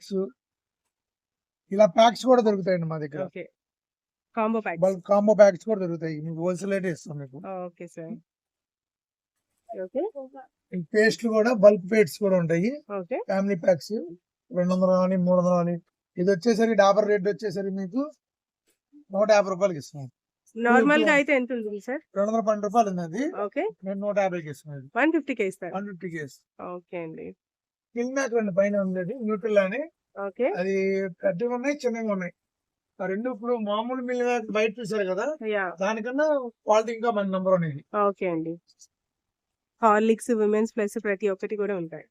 [SPEAKER 2] ఇలా ప్యాక్స్ కూడా దొరుకుతాయండి మా దగ్గర.
[SPEAKER 1] Okay. Combo pack.
[SPEAKER 2] Bulk combo packs కూడా దొరుకుతాయి. మీకు హోల్సేల్ రేట్ ఇస్తాం మీకు.
[SPEAKER 1] Okay sir. ఓకే.
[SPEAKER 2] పేస్ట్లు కూడా బల్క్ పేస్ట్స్ కూడా ఉంటాయి.
[SPEAKER 1] ఓకే.
[SPEAKER 2] ఫ్యామిలీ ప్యాక్స్ 200 అని 300 అని. ఇది వచ్చేసరికి డాబర్ రేట్ వచ్చేసరికి మీకు 150 రూపాయలకి ఇస్తున్నాం.
[SPEAKER 1] నార్మల్ గా అయితే ఎంత ఉంటుంది సార్?
[SPEAKER 2] 212 రూపాయలు ఉంది అది.
[SPEAKER 1] ఓకే.
[SPEAKER 2] నేను 150కి ఇస్తున్నాను.
[SPEAKER 1] 150 కే ఇస్తారు.
[SPEAKER 2] 150కి ఇస్తాను.
[SPEAKER 1] ఓకే అండి.
[SPEAKER 2] కింగ్ మ్యాక్ రెండు పైన ఉండేది న్యూట్రల్ అని.
[SPEAKER 1] ఓకే.
[SPEAKER 2] అది పెద్దగా ఉన్నాయి, చిన్నగా ఉన్నాయి. ఆ రెండు ఇప్పుడు మామూలు మిల్ మ్యాక్ బయట చూసారు కదా,
[SPEAKER 1] యా.
[SPEAKER 2] దానికన్నా క్వాలిటీ ఇంకా మన నంబర్ అనేది.
[SPEAKER 1] ఓకే అండి. హార్లిక్స్, విమెన్స్ ప్లస్ ప్రతి ఒక్కటి కూడా ఉంటాయి.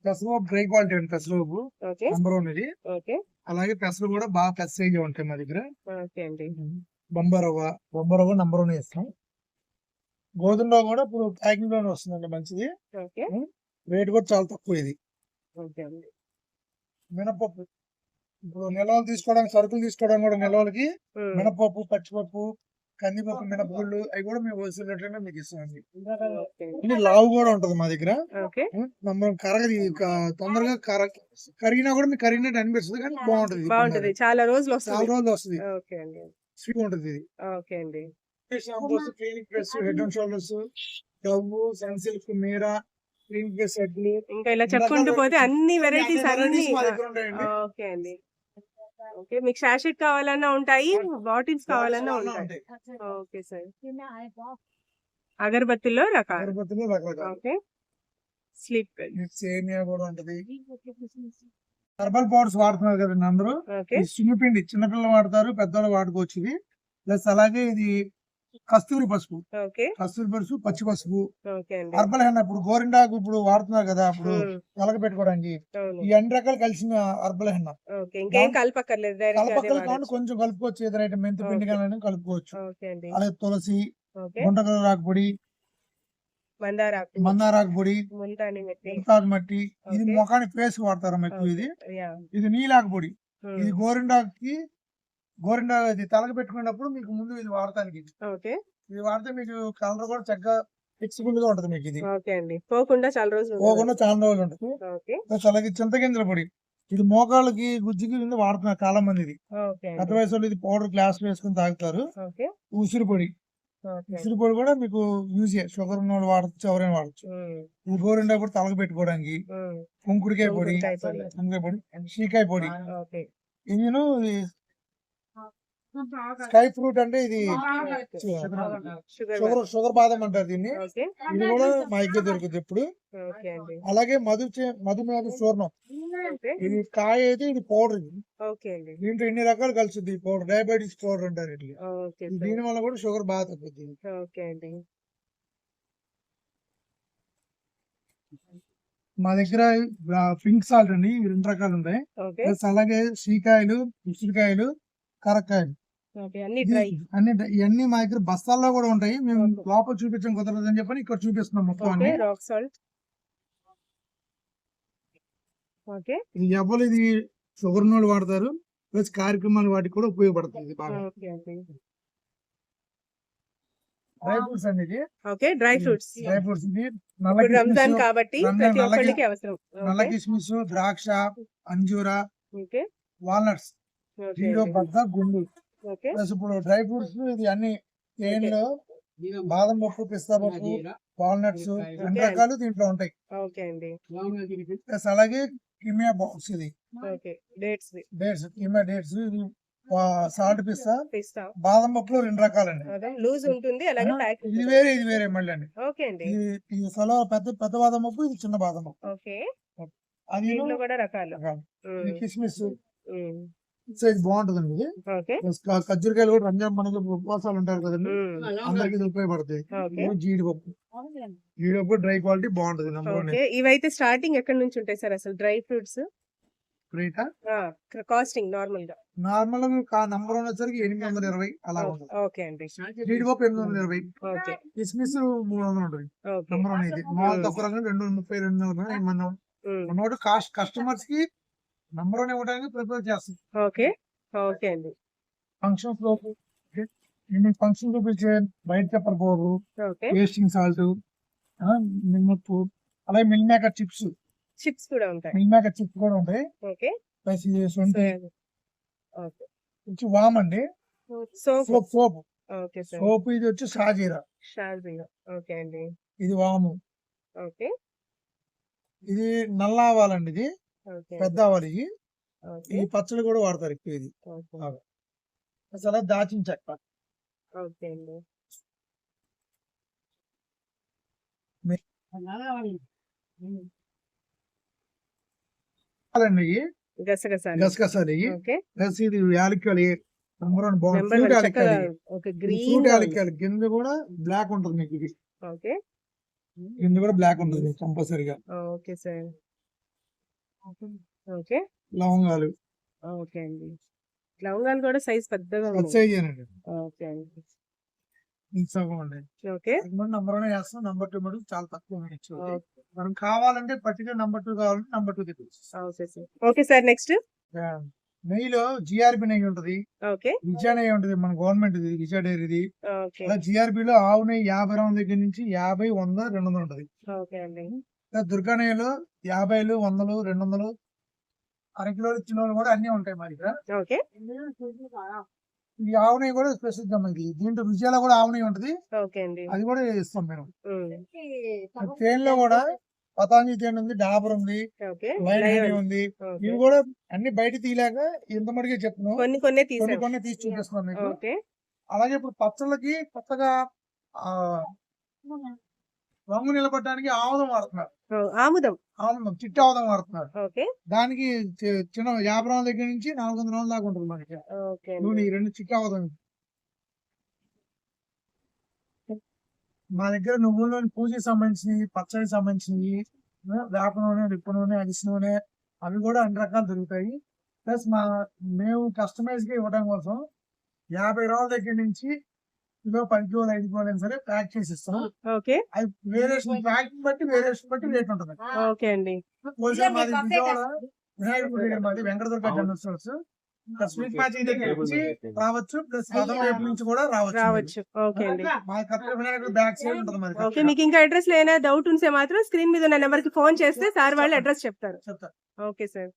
[SPEAKER 2] పెసరు డ్రై క్వాలిటీ అండి. పెసరు
[SPEAKER 1] ఓకే.
[SPEAKER 2] నంబర్ అనేది.
[SPEAKER 1] ఓకే.
[SPEAKER 2] అలాగే పెసరు కూడా బాగా పెద్ద సైజ్ ఉంటాయి మా దగ్గర.
[SPEAKER 1] ఓకే అండి.
[SPEAKER 2] బొంబరవ్వ నంబర్ 1 ఇస్తాం. గోధుమ రవ్వ కూడా ఇప్పుడు ప్యాకింగ్ లోనే వస్తుందండి మంచిది.
[SPEAKER 1] ఓకే.
[SPEAKER 2] రేట్ కూడా చాలా తక్కువ ఇది.
[SPEAKER 1] ఓకే అండి.
[SPEAKER 2] మినపప్పు ఇప్పుడు నిల్వలు తీసుకోవడానికి, సరుకులు తీసుకోవడానికి కూడా నిల్వలకి మినపప్పు, పచ్చిపప్పు, కందిపప్పు, మినపగుళ్ళు అవి కూడా మేము హోల్సేల్ రేట్లోనే మీకు ఇస్తామండి. ఇది లావు కూడా ఉంటది మా దగ్గర.
[SPEAKER 1] ఓకే.
[SPEAKER 2] మనం కరగది తొందరగా కరిగినా కూడా మీకు కరిగినట్టు అనిపిస్తుంది, కానీ బాగుంటది.
[SPEAKER 1] బాగుంటది, చాలా రోజులు
[SPEAKER 2] చాలా
[SPEAKER 1] వస్తుంది.
[SPEAKER 2] రోజులు వస్తుంది.
[SPEAKER 1] ఓకే అండి.
[SPEAKER 2] స్వీట్ ఉంటది ఇది.
[SPEAKER 1] ఓకే అండి.
[SPEAKER 2] Shampoos, clinic plus, head and shoulders, Dove, Sunsilk, Meera, clinic plus సెట్లు,
[SPEAKER 1] ఇంకా ఇలా చెప్పుకుంటూ పోతే అన్ని వెరైటీస్ అన్ని.
[SPEAKER 2] మా దగ్గర ఉంటాయండి.
[SPEAKER 1] ఓకే అండి. ఓకే, మీకు షాషెట్ కావాలన్నా ఉంటాయి, బాటిల్స్ కావాలన్నా ఉంటాయి. Okay sir. అగరబత్తిలో రకాలు.
[SPEAKER 2] అగరబత్తిలో రకరకాలు.
[SPEAKER 1] ఓకే. స్లీప్
[SPEAKER 2] సేమియా కూడా ఉంటది. హెర్బల్ పౌడర్స్ వాడుతున్నారు కదండి అందరూ.
[SPEAKER 1] ఓకే.
[SPEAKER 2] ఈ సున్నిపిండి చిన్నపిల్లలు వాడతారు, పెద్దవాళ్ళు వాడుకోవచ్చు ఇది. ప్లస్ అలాగే ఇది కస్తూరి పసుపు,
[SPEAKER 1] ఓకే.
[SPEAKER 2] కస్తూరి పసుపు, పచ్చి పసుపు,
[SPEAKER 1] ఓకే అండి.
[SPEAKER 2] హెర్బల్ హెన్న ఇప్పుడు గోరింటాకు ఇప్పుడు వాడుతున్నారు కదా, అప్పుడు తలక పెట్టుకోవడానికి.
[SPEAKER 1] అవును.
[SPEAKER 2] ఈ అన్ని రకాలు కలిసిన హెర్బల్ హెన్న.
[SPEAKER 1] ఓకే, ఇంకేం కలపక్కర్లేదు, డైరెక్ట్ గా అదే
[SPEAKER 2] కలపక్కలు కాకుండా
[SPEAKER 1] వాడొచ్చు.
[SPEAKER 2] కొంచెం కలుపుకోవచ్చు, ఏదైనా మెంతి పిండి
[SPEAKER 1] ఓకే.
[SPEAKER 2] కానీ కలుపుకోవచ్చు.
[SPEAKER 1] ఓకే అండి.
[SPEAKER 2] అలాగే తులసి,
[SPEAKER 1] ఓకే.
[SPEAKER 2] గుంటకరాకు పొడి,
[SPEAKER 1] మందారాకు,
[SPEAKER 2] మందారాకు పొడి,
[SPEAKER 1] ముల్తాని మట్టి.
[SPEAKER 2] ముల్తాజ్ మట్టి, ఇది
[SPEAKER 1] ఓకే.
[SPEAKER 2] మొఖానికి ఫేస్ వాడతారు ఎక్కువ. ఇది
[SPEAKER 1] యా.
[SPEAKER 2] ఇది నీలాకు పొడి. ఇది గోరింటాకు ఇది తలక పెట్టుకున్నప్పుడు మీకు ముందు ఇది వాడటానికి.
[SPEAKER 1] ఓకే.
[SPEAKER 2] ఇది వాడితే మీకు కలర్ కూడా చక్కగా ఫిక్సిబుల్ గా ఉంటది మీకు. ఇది
[SPEAKER 1] ఓకే అండి, పోకుండా చాలా రోజులు
[SPEAKER 2] పోకుండా చాలా రోజులు ఉంటుంది.
[SPEAKER 1] ఓకే.
[SPEAKER 2] ప్లస్ అలాగే చింతగింజల పొడి, ఇది మోకాళ్ళకి గుజ్జుకి కింద వాడుతున్నారు చాలా మంది. ఇది
[SPEAKER 1] ఓకే
[SPEAKER 2] పెద్ద
[SPEAKER 1] అండి.
[SPEAKER 2] వయసు వాళ్ళు ఇది పౌడర్ గ్లాస్ లో వేసుకుని తాగుతారు.
[SPEAKER 1] ఓకే.
[SPEAKER 2] ఉసిరి పొడి,
[SPEAKER 1] ఓకే.
[SPEAKER 2] ఉసిరి పొడి కూడా మీకు యూజ్ షుగర్ ఉన్న వాళ్ళు వాడచ్చు, ఎవరైనా వాడచ్చు. ఇది గోరింటా పొడి తలక పెట్టుకోవడానికి. కుంకుడికాయ పొడి,
[SPEAKER 1] కుంకుడుకాయ పొడి.
[SPEAKER 2] వంకాయ పొడి, షీకాయ పొడి.
[SPEAKER 1] ఓకే.
[SPEAKER 2] ఇది స్కై ఫ్రూట్ అంటే ఇది
[SPEAKER 1] షుగర్.
[SPEAKER 2] షుగర్ బాదం అంటారు దీన్ని.
[SPEAKER 1] ఓకే.
[SPEAKER 2] ఇది కూడా మా దగ్గర దొరుకుతుంది ఇప్పుడు.
[SPEAKER 1] ఓకే అండి.
[SPEAKER 2] అలాగే మధుమేహ చూర్ణం,
[SPEAKER 1] ఓకే.
[SPEAKER 2] ఇది కాయ అయితే ఇది పౌడర్. ఇది
[SPEAKER 1] ఓకే అండి.
[SPEAKER 2] దీంట్లో ఎన్ని రకాలు కలుస్తుంది ఈ పౌడర్, డయాబెటీస్ పౌడర్ అంటారు ఇట్లా.
[SPEAKER 1] ఓకే.
[SPEAKER 2] దీని వల్ల కూడా షుగర్ బాగా తగ్గుతుంది.
[SPEAKER 1] ఓకే అండి.
[SPEAKER 2] మా దగ్గర పింక్ సాల్ట్ అండి, ఈ 2 రకాలు ఉంటాయి.
[SPEAKER 1] ఓకే.
[SPEAKER 2] ప్లస్ అలాగే శ్రీకాయలు, ఉసిరికాయలు, కరక్కాయలు,
[SPEAKER 1] ఓకే, అన్ని డ్రై.
[SPEAKER 2] ఇవన్నీ మా దగ్గర బస్తాల్లో కూడా ఉంటాయి. మేము లోపల చూపించడం కుదరదు అని చెప్పని ఇక్కడ చూపిస్తున్నాం మొత్తం
[SPEAKER 1] ఓకే.
[SPEAKER 2] అన్ని.
[SPEAKER 1] Rock salt. ఓకే.
[SPEAKER 2] ఇది ఎవ్వరు ఇది షుగర్ నోళ్ళు వాడతారు, ప్లస్ కార్యక్రమాలు వాటికి కూడా ఉపయోగపడుతుంది బాగా.
[SPEAKER 1] ఓకే అండి.
[SPEAKER 2] డ్రై ఫ్రూట్స్ అండి ఇది.
[SPEAKER 1] Okay, dry fruits.
[SPEAKER 2] Dry fruits ఇది
[SPEAKER 1] ఇప్పుడు రంజాన్ కాబట్టి ప్రతి ఒక్కరికి అవసరం.
[SPEAKER 2] నల్ల కిస్మిస్, ద్రాక్ష, అంజూర,
[SPEAKER 1] ఓకే.
[SPEAKER 2] Walnuts,
[SPEAKER 1] okay.
[SPEAKER 2] జీరో బద్ద, గుండు.
[SPEAKER 1] ఓకే.
[SPEAKER 2] ప్లస్ ఇప్పుడు డ్రై ఫ్రూట్స్ ఇది అన్ని తేనెలో బాదం పప్పు, పిస్తా పప్పు, వాల్నట్స్, 2 రకాలు దీంట్లో ఉంటాయి.
[SPEAKER 1] ఓకే అండి.
[SPEAKER 2] ప్లస్ అలాగే కిమియా బాక్స్, ఇది
[SPEAKER 1] ఓకే. డేట్స్.
[SPEAKER 2] కిమియా డేట్స్, ఇది సాల్ట్ పిస్తా,
[SPEAKER 1] పిస్తా.
[SPEAKER 2] బాదం పప్పులో 2 రకాలండి.
[SPEAKER 1] అదే లూజ్ ఉంటుంది, అలాగే ప్యాక్.
[SPEAKER 2] ఇది వేరే మళ్ళీ అండి.
[SPEAKER 1] ఓకే అండి.
[SPEAKER 2] ఇది పెద్ద బాదం పప్పు, ఇది చిన్న బాదం పప్పు.
[SPEAKER 1] ఓకే.
[SPEAKER 2] అది
[SPEAKER 1] దీంట్లో కూడా రకాలు.
[SPEAKER 2] ఇది కిస్మిస్ సైజ్ బాగుంటుందండి. ఇది
[SPEAKER 1] ఓకే.
[SPEAKER 2] ఖర్జూరకాయలు కూడా రంజాన్ మనకి ఉపవాసాలు ఉంటారు కదండి, అందరికి ఇది ఉపయోగపడుతుంది.
[SPEAKER 1] ఓకే.
[SPEAKER 2] జీడిపప్పు డ్రై క్వాలిటీ బాగుంటుంది.
[SPEAKER 1] ఓకే. ఇవైతే స్టార్టింగ్ ఎక్కడి నుంచి ఉంటాయి సార్ అసలు డ్రై ఫ్రూట్స్ కాస్టింగ్ నార్మల్ గా?
[SPEAKER 2] నార్మల్ నంబర్ వచ్చేసరికి 820 అలా ఉంటుంది.
[SPEAKER 1] ఓకే అండి.
[SPEAKER 2] జీడిపప్పు 820,
[SPEAKER 1] ఓకే.
[SPEAKER 2] కిస్మిస్ 300 ఉంటుంది.
[SPEAKER 1] ఓకే.
[SPEAKER 2] నంబర్ అనేది మామూలు తక్కువ రంగు 230, 240 మనం మనోడు కస్టమర్స్ కి నంబర్ వన్ ఇవ్వడానికి ప్రిపేర్ చేస్తాం.
[SPEAKER 1] ఓకే. ఓకే అండి.
[SPEAKER 2] ఫంక్షన్స్ లో ఫంక్షన్ చూపించే బయట చెప్పర్ పౌడర్,
[SPEAKER 1] ఓకే.
[SPEAKER 2] టేస్టింగ్ సాల్ట్, మిల్మప్పు, అలాగే మిల్ మేకర్ చిప్స్
[SPEAKER 1] కూడా ఉంటాయి.
[SPEAKER 2] మిల్ మేకర్ చిప్స్ కూడా ఉంటాయి.
[SPEAKER 1] ఓకే.
[SPEAKER 2] ప్లస్ ఇది సొంటి
[SPEAKER 1] ఓకే.
[SPEAKER 2] వచ్చి వామ్ అండి, సోప్.
[SPEAKER 1] Okay sir.
[SPEAKER 2] సోప్ ఇది వచ్చి షాజీరా.
[SPEAKER 1] ఓకే అండి.
[SPEAKER 2] ఇది వాము.
[SPEAKER 1] ఓకే.
[SPEAKER 2] ఇది నల్ల ఆవాలండి, ఇది పెద్ద ఆవాలు. ఈ పచ్చడి కూడా వాడతారు ఎక్కువ. ఇది అసలు దాచిన చెక్క.
[SPEAKER 1] ఓకే అండి.
[SPEAKER 2] గసగసాలు. ప్లస్ ఇది యాలక్కాయలు, నంబర్ 1 బాగుంటుంది. ఫ్రూట్ యాలక్కాయలు కింద కూడా బ్లాక్ ఉంటుంది మీకు. ఇది కింద కూడా బ్లాక్ ఉంటుంది కంపల్సరీగా.
[SPEAKER 1] Okay sir. ఓకే.
[SPEAKER 2] లవంగాలు.
[SPEAKER 1] ఓకే అండి. లవంగాలు కూడా సైజ్ పెద్దగా
[SPEAKER 2] సైజ్ అండి.
[SPEAKER 1] ఓకే అండి.
[SPEAKER 2] సగం అండి.
[SPEAKER 1] ఓకే.
[SPEAKER 2] నంబర్ 1 చేస్తాం. నంబర్ 2 మటుకు చాలా తక్కువ ఇచ్చేది. మనం కావాలంటే పర్టికులర్ నంబర్ 2 కావాలంటే నంబర్ 2 తెప్పిస్తాం.
[SPEAKER 1] Okay sir. Okay sir. Next.
[SPEAKER 2] నెయ్యిలో జిఆర్బి నెయ్యి ఉంటది.
[SPEAKER 1] ఓకే.
[SPEAKER 2] విజయ నెయ్యి ఉంటది. మన గవర్నమెంట్ ఇది విజయ డైరీది.
[SPEAKER 1] ఓకే.
[SPEAKER 2] అలా జిఆర్బిలో ఆవు నెయ్యి 50 గ్రాముల దగ్గర నుంచి 50, 100, 200 ఉంటది.
[SPEAKER 1] ఓకే అండి.
[SPEAKER 2] దుర్గా నెయ్యిలో 50, 100, 200 అరకిలోలు కిలోలు కూడా అన్ని ఉంటాయి మరి ఇక్కడ.
[SPEAKER 1] ఓకే.
[SPEAKER 2] ఈ ఆవు నెయ్యి కూడా స్పెషల్ మనకి. దీంట్లో విజయాలో కూడా ఆవు నెయ్యి ఉంటది.
[SPEAKER 1] ఓకే అండి.
[SPEAKER 2] అది కూడా ఇస్తాం మేము.
[SPEAKER 1] హ్మ్.
[SPEAKER 2] తేనెలో కూడా పతాంజలి తేనె ఉంది, డాబర్ ఉంది,
[SPEAKER 1] ఓకే.
[SPEAKER 2] Line honey
[SPEAKER 1] lion.
[SPEAKER 2] ఉంది.
[SPEAKER 1] ఓకే.
[SPEAKER 2] ఇవి కూడా అన్ని బయట తీయలేక ఇంత మటుకే చెప్తున్నాం.
[SPEAKER 1] కొన్నే
[SPEAKER 2] కొన్ని
[SPEAKER 1] తీసాం.
[SPEAKER 2] కొన్ని తీసి చూపిస్తున్నాం మీకు.
[SPEAKER 1] ఓకే.
[SPEAKER 2] అలాగే ఇప్పుడు పచ్చళ్ళకి కొత్తగా ఆ రంగు నిలబడడానికి ఆముదం వాడుతున్నారు.
[SPEAKER 1] ఆముదం.
[SPEAKER 2] ఆముదం చిట్టి ఆముదం వాడుతున్నారు.
[SPEAKER 1] ఓకే.
[SPEAKER 2] దానికి చిన్న 50 గ్రాముల దగ్గర నుంచి 400 గ్రాముల దాకా ఉంటుంది మనకి.
[SPEAKER 1] ఓకే
[SPEAKER 2] నూనె
[SPEAKER 1] అండి.
[SPEAKER 2] ఈ రెండు చిట్టి ఆముదం. మా దగ్గర నువ్వుల నూనె పూజకి సంబంధించినవి, పచ్చడికి సంబంధించినవి, వేప నూనె, రిప్ప నూనె, అరిసి నూనె అవి కూడా అన్ని రకాలు దొరుకుతాయి. ప్లస్ మేము కస్టమైజ్ గా ఇవ్వడం కోసం 50 గ్రాముల దగ్గర నుంచి కిలో 10 కిలోలు 5 కిలోలు అయినా సరే ప్యాక్ చేసి ఇస్తాం.
[SPEAKER 1] ఓకే.
[SPEAKER 2] అది వేరియేషన్ ప్యాకింగ్ బట్టి రేట్ ఉంటుంది.
[SPEAKER 1] ఓకే అండి.
[SPEAKER 2] హోల్సేల్ మాది విజయవాడ వినాయకుడి దగ్గర మాది Venkatadurga general stores. Sweet matching దగ్గర నుంచి రావచ్చు. ప్లస్ రథం వైపు నుంచి కూడా రావచ్చు.
[SPEAKER 1] ఓకే అండి.
[SPEAKER 2] మా కత్తిర వినాయకుడు బ్యాక్ సైడ్ ఉంటుంది మరి.
[SPEAKER 1] ఓకే. మీకు ఇంకా అడ్రస్ లో ఏమైనా డౌట్ ఉంటే మాత్రం స్క్రీన్ మీద ఉన్న నెంబర్ కి ఫోన్ చేస్తే సార్ వాళ్ళు అడ్రస్ చెప్తారు.
[SPEAKER 2] చెప్తా.
[SPEAKER 1] Okay sir.